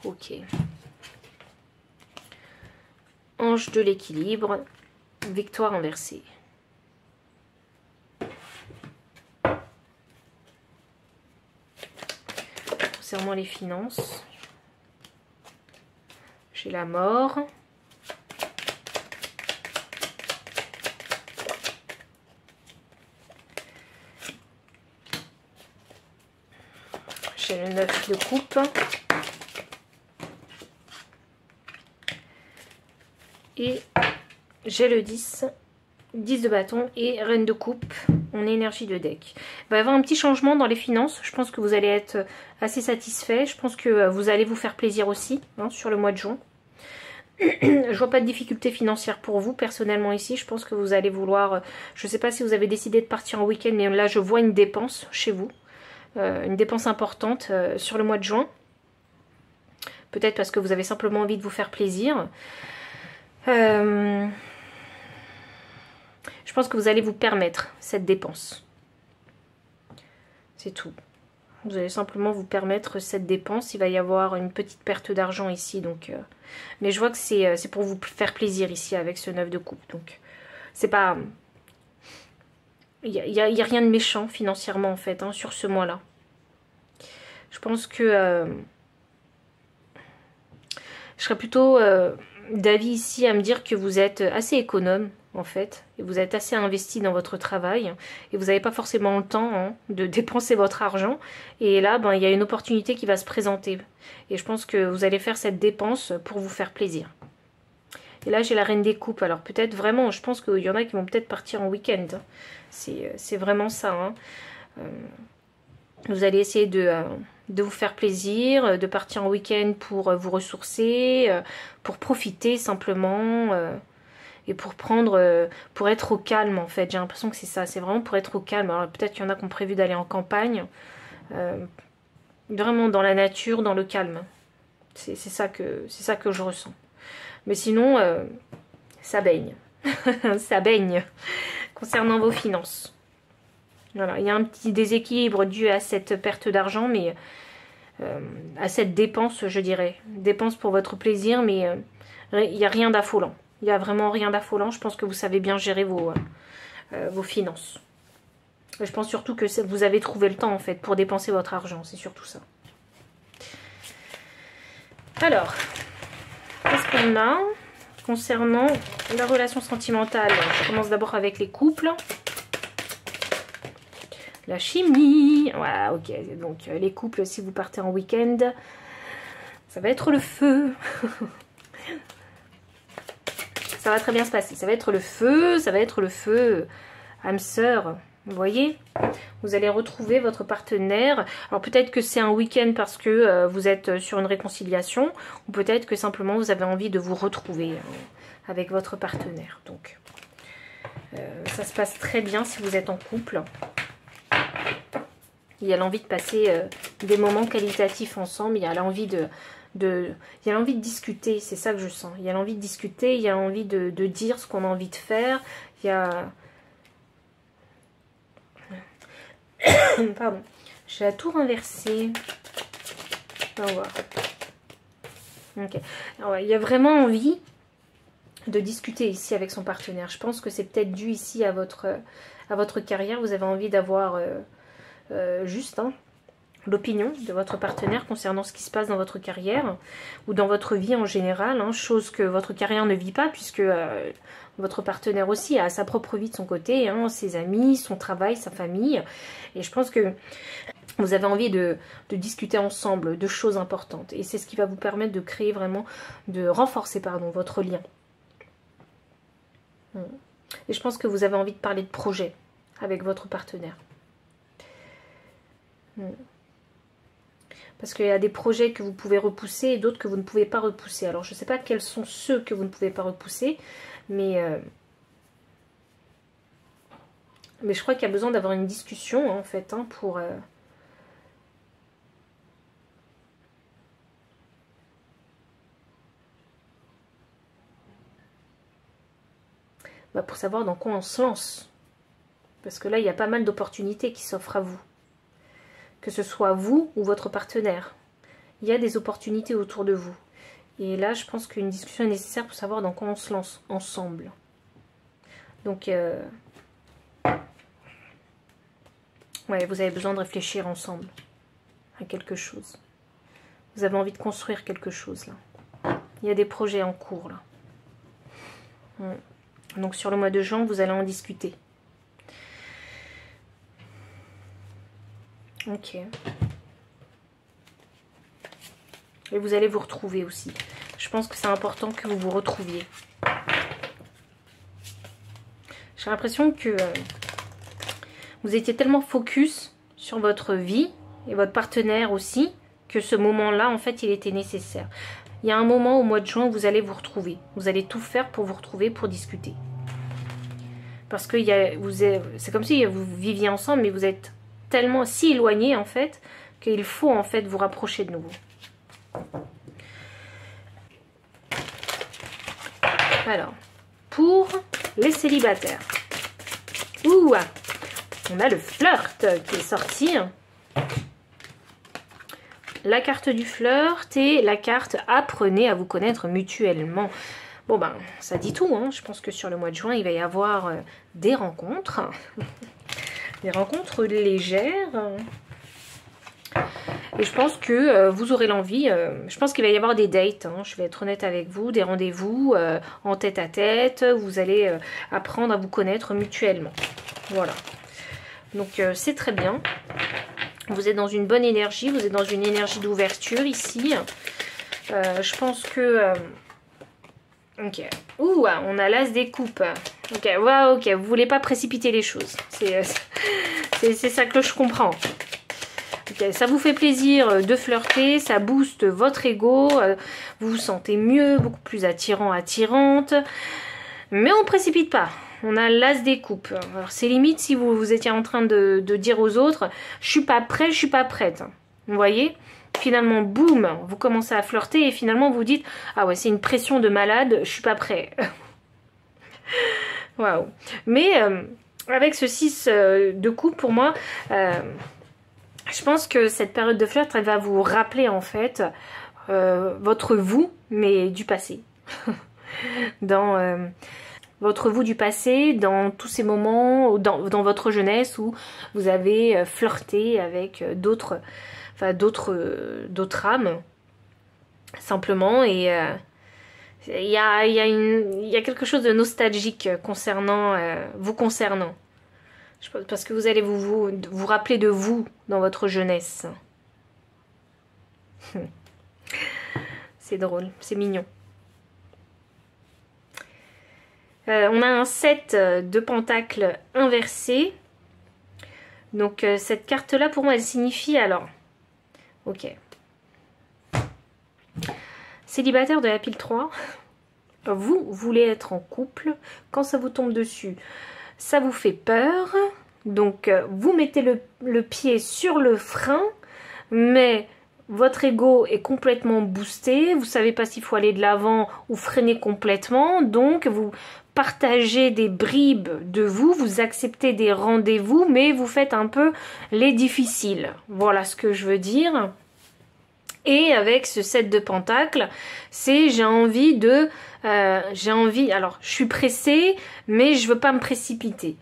Ok. Ange de l'équilibre. Victoire inversée. Concernant les finances, j'ai la mort. J'ai le 9 de coupe. Et j'ai le 10. 10 de bâton et reine de coupe en énergie de deck. Il va y avoir un petit changement dans les finances. Je pense que vous allez être assez satisfait. Je pense que vous allez vous faire plaisir aussi hein, sur le mois de juin. Je vois pas de difficulté financière pour vous personnellement ici. Je pense que vous allez vouloir... je sais pas si vous avez décidé de partir en week-end, mais là je vois une dépense chez vous. Une dépense importante sur le mois de juin. Peut-être parce que vous avez simplement envie de vous faire plaisir. Je pense que vous allez vous permettre cette dépense. C'est tout. Vous allez simplement vous permettre cette dépense. Il va y avoir une petite perte d'argent ici. Donc, mais je vois que c'est pour vous faire plaisir ici avec ce 9 de coupe. Donc, c'est pas... Il n'y a rien de méchant financièrement en fait hein, sur ce mois-là. Je pense que... je serais plutôt d'avis ici à me dire que vous êtes assez économe en fait, et vous êtes assez investi dans votre travail, et vous n'avez pas forcément le temps hein, de dépenser votre argent, et là, ben, il y a une opportunité qui va se présenter, et je pense que vous allez faire cette dépense pour vous faire plaisir. Et là, j'ai la reine des coupes, alors peut-être vraiment, je pense qu'il y en a qui vont peut-être partir en week-end, c'est vraiment ça, hein. Vous allez essayer de vous faire plaisir, de partir en week-end pour vous ressourcer, pour profiter simplement... et pour prendre, pour être au calme en fait, j'ai l'impression que c'est ça, c'est vraiment pour être au calme. Alors peut-être qu'il y en a qui ont prévu d'aller en campagne, vraiment dans la nature, dans le calme. C'est ça que je ressens. Mais sinon, ça baigne, ça baigne concernant vos finances. Voilà, il y a un petit déséquilibre dû à cette perte d'argent, mais à cette dépense, je dirais, dépense pour votre plaisir, mais il n'y a rien d'affolant. Il n'y a vraiment rien d'affolant. Je pense que vous savez bien gérer vos finances. Je pense surtout que vous avez trouvé le temps, en fait, pour dépenser votre argent. C'est surtout ça. Alors, qu'est-ce qu'on a concernant la relation sentimentale? Je commence d'abord avec les couples. La chimie. Voilà, ok. Donc, les couples, si vous partez en week-end, ça va être le feu. Ça va très bien se passer. Ça va être le feu, ça va être le feu. Âme sœur, vous voyez? Vous allez retrouver votre partenaire. Alors peut-être que c'est un week-end parce que vous êtes sur une réconciliation. Ou peut-être que simplement vous avez envie de vous retrouver avec votre partenaire. Donc ça se passe très bien si vous êtes en couple. Il y a l'envie de passer des moments qualitatifs ensemble. Il y a l'envie il y a l'envie de discuter, c'est ça que je sens. Il y a l'envie de discuter, il y a l'envie de dire ce qu'on a envie de faire. Il y a... Pardon. J'ai la tour inversée. On va voir. Ok. Alors, il y a vraiment envie de discuter ici avec son partenaire. Je pense que c'est peut-être dû ici à votre carrière. Vous avez envie d'avoir juste... hein, l'opinion de votre partenaire concernant ce qui se passe dans votre carrière ou dans votre vie en général, hein, chose que votre carrière ne vit pas puisque votre partenaire aussi a sa propre vie de son côté, hein, ses amis, son travail, sa famille, et je pense que vous avez envie de discuter ensemble de choses importantes et c'est ce qui va vous permettre de créer vraiment, de renforcer pardon, votre lien. Et je pense que vous avez envie de parler de projet avec votre partenaire. Parce qu'il y a des projets que vous pouvez repousser et d'autres que vous ne pouvez pas repousser. Alors, je ne sais pas quels sont ceux que vous ne pouvez pas repousser, mais je crois qu'il y a besoin d'avoir une discussion, en fait, hein, pour savoir dans quoi on se lance. Parce que là, il y a pas mal d'opportunités qui s'offrent à vous. Que ce soit vous ou votre partenaire. Il y a des opportunités autour de vous. Et là, je pense qu'une discussion est nécessaire pour savoir dans quoi on se lance ensemble. Donc, ouais, vous avez besoin de réfléchir ensemble à quelque chose. Vous avez envie de construire quelque chose, là. Il y a des projets en cours, là. Donc, sur le mois de juin, vous allez en discuter. Ok. Et vous allez vous retrouver aussi. Je pense que c'est important que vous vous retrouviez. J'ai l'impression que vous étiez tellement focus sur votre vie et votre partenaire aussi que ce moment-là, en fait, il était nécessaire. il y a un moment au mois de juin où vous allez vous retrouver. Vous allez tout faire pour vous retrouver, pour discuter. Parce que c'est comme si vous viviez ensemble, mais vous êtes tellement si éloignés en fait, qu'il faut en fait vous rapprocher de nouveau. Alors, pour les célibataires. Ouh, on a le flirt qui est sorti. La carte du flirt et la carte apprenez à vous connaître mutuellement. Bon ben, ça dit tout, hein. Je pense que sur le mois de juin, il va y avoir des rencontres. Des rencontres légères. Et je pense que vous aurez l'envie, je pense qu'il va y avoir des dates, hein, je vais être honnête avec vous, des rendez-vous en tête à tête, vous allez apprendre à vous connaître mutuellement. Voilà. Donc c'est très bien. Vous êtes dans une bonne énergie, vous êtes dans une énergie d'ouverture ici. Je pense que... ok. Ouh, on a l'as des coupes. Ok, ouais, ok, vous voulez pas précipiter les choses. C'est ça que je comprends. Okay, ça vous fait plaisir de flirter, ça booste votre ego, vous vous sentez mieux, beaucoup plus attirant, attirante. Mais on ne précipite pas. On a l'as des coupes. Alors c'est limite si vous étiez en train de dire aux autres, je suis pas prêt, je suis pas prête. Vous voyez? Finalement, boum, vous commencez à flirter et finalement vous dites, ah ouais, c'est une pression de malade, je suis pas prêt. Waouh. Mais avec ce 6 de coupe, pour moi, je pense que cette période de flirt, elle va vous rappeler en fait votre vous, mais du passé. Dans votre vous du passé, dans tous ces moments, dans votre jeunesse où vous avez flirté avec d'autres âmes, simplement. Et il y a quelque chose de nostalgique concernant vous concernant. Parce que vous allez vous rappeler de vous dans votre jeunesse. C'est drôle, c'est mignon. On a un 7 de pentacles inversé. Donc cette carte-là, pour moi, elle signifie alors... Ok. Célibataire de la pile 3. Vous voulez être en couple. Quand ça vous tombe dessus, ça vous fait peur. Donc vous mettez le pied sur le frein. Mais votre ego est complètement boosté. Vous ne savez pas s'il faut aller de l'avant ou freiner complètement. Donc vous partagez des bribes de vous. Vous acceptez des rendez-vous. Mais vous faites un peu les difficiles. Voilà ce que je veux dire. Et avec ce 7 de pentacles, c'est j'ai envie, alors je suis pressée, mais je veux pas me précipiter.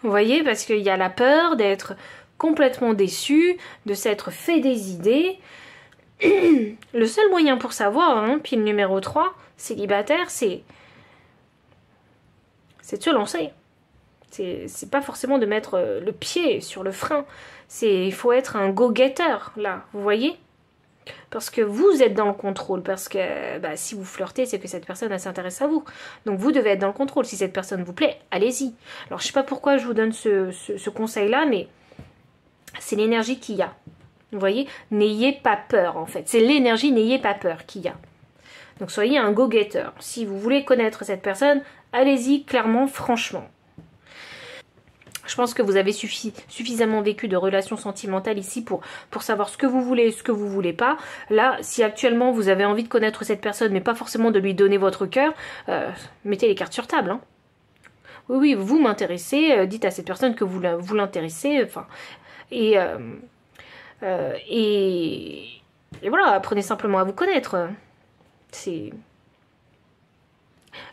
Vous voyez, parce qu'il y a la peur d'être complètement déçu, de s'être fait des idées. Le seul moyen pour savoir, hein, pile numéro 3, célibataire, c'est de se lancer. C'est pas forcément de mettre le pied sur le frein. Il faut être un go-getter, là, vous voyez? Parce que vous êtes dans le contrôle, parce que bah, si vous flirtez, c'est que cette personne elle s'intéresse à vous. Donc vous devez être dans le contrôle. Si cette personne vous plaît, allez-y. Alors je sais pas pourquoi je vous donne ce conseil-là, mais c'est l'énergie qu'il y a. Vous voyez, n'ayez pas peur en fait. C'est l'énergie, n'ayez pas peur qu'il y a. Donc soyez un go-getter. Si vous voulez connaître cette personne, allez-y clairement, franchement. Je pense que vous avez suffisamment vécu de relations sentimentales ici pour savoir ce que vous voulez et ce que vous voulez pas. Là, si actuellement vous avez envie de connaître cette personne, mais pas forcément de lui donner votre cœur, mettez les cartes sur table. Hein. Oui, oui, vous m'intéressez, dites à cette personne que vous l'intéressez, enfin, et voilà, apprenez simplement à vous connaître. C'est...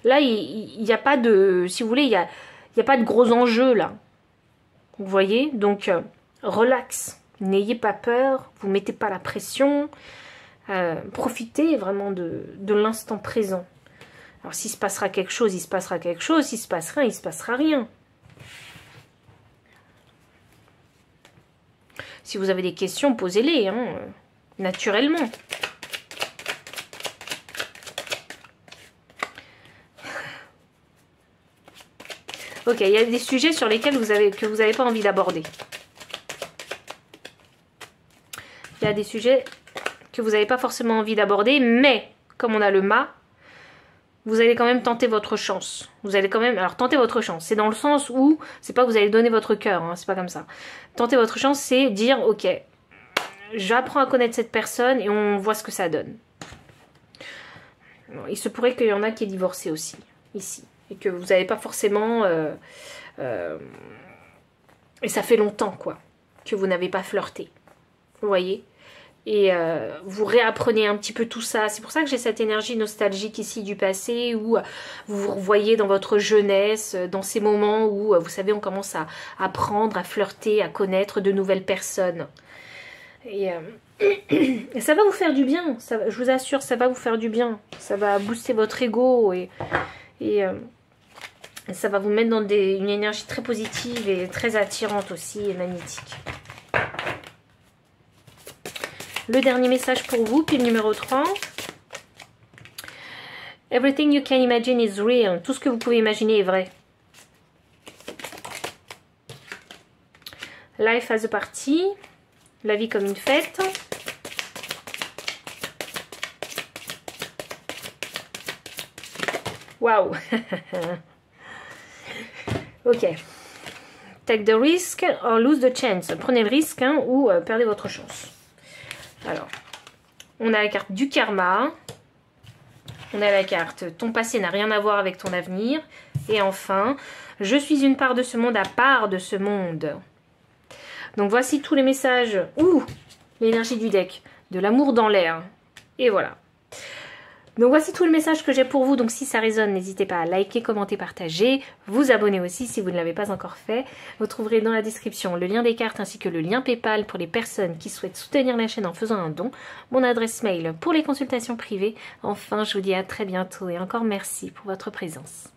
Là, il n'y a pas de... Si vous voulez, il n'y a pas de gros enjeux, là. Vous voyez? Donc, relax. N'ayez pas peur. Vous ne mettez pas la pression. Profitez vraiment de l'instant présent. Alors, s'il se passera quelque chose, il se passera quelque chose. S'il se passe rien, il se passera rien. Si vous avez des questions, posez-les, hein, naturellement. Ok, il y a des sujets sur lesquels que vous n'avez pas envie d'aborder. Il y a des sujets que vous n'avez pas forcément envie d'aborder, mais comme on a le mât, vous allez quand même tenter votre chance. Vous allez quand même... Alors, tenter votre chance. C'est dans le sens où... C'est pas que vous allez donner votre cœur, hein, c'est pas comme ça. Tenter votre chance, c'est dire, ok, j'apprends à connaître cette personne et on voit ce que ça donne. Bon, il se pourrait qu'il y en a qui aient divorcé aussi, ici. Et que vous n'avez pas forcément... Et ça fait longtemps, quoi, que vous n'avez pas flirté. Vous voyez ? Et vous réapprenez un petit peu tout ça. C'est pour ça que j'ai cette énergie nostalgique ici du passé où vous vous revoyez dans votre jeunesse, dans ces moments où, vous savez, on commence à apprendre, à flirter, à connaître de nouvelles personnes. Et ça va vous faire du bien, ça, je vous assure, ça va vous faire du bien. Ça va booster votre ego et ça va vous mettre dans une énergie très positive et très attirante aussi et magnétique. Le dernier message pour vous, pile numéro 3. Everything you can imagine is real. Tout ce que vous pouvez imaginer est vrai. Life as a party. La vie comme une fête. Waouh. Ok. Take the risk or lose the chance. Prenez le risque, hein, ou perdez votre chance. Alors, on a la carte du karma. On a la carte ton passé n'a rien à voir avec ton avenir. Et enfin, je suis une part de ce monde à part de ce monde. Donc voici tous les messages. Ouh, l'énergie du deck. De l'amour dans l'air. Et voilà. Donc voici tous les messages que j'ai pour vous. Donc si ça résonne, n'hésitez pas à liker, commenter, partager. Vous abonner aussi si vous ne l'avez pas encore fait. Vous trouverez dans la description le lien des cartes ainsi que le lien PayPal pour les personnes qui souhaitent soutenir la chaîne en faisant un don. Mon adresse mail pour les consultations privées. Enfin, je vous dis à très bientôt et encore merci pour votre présence.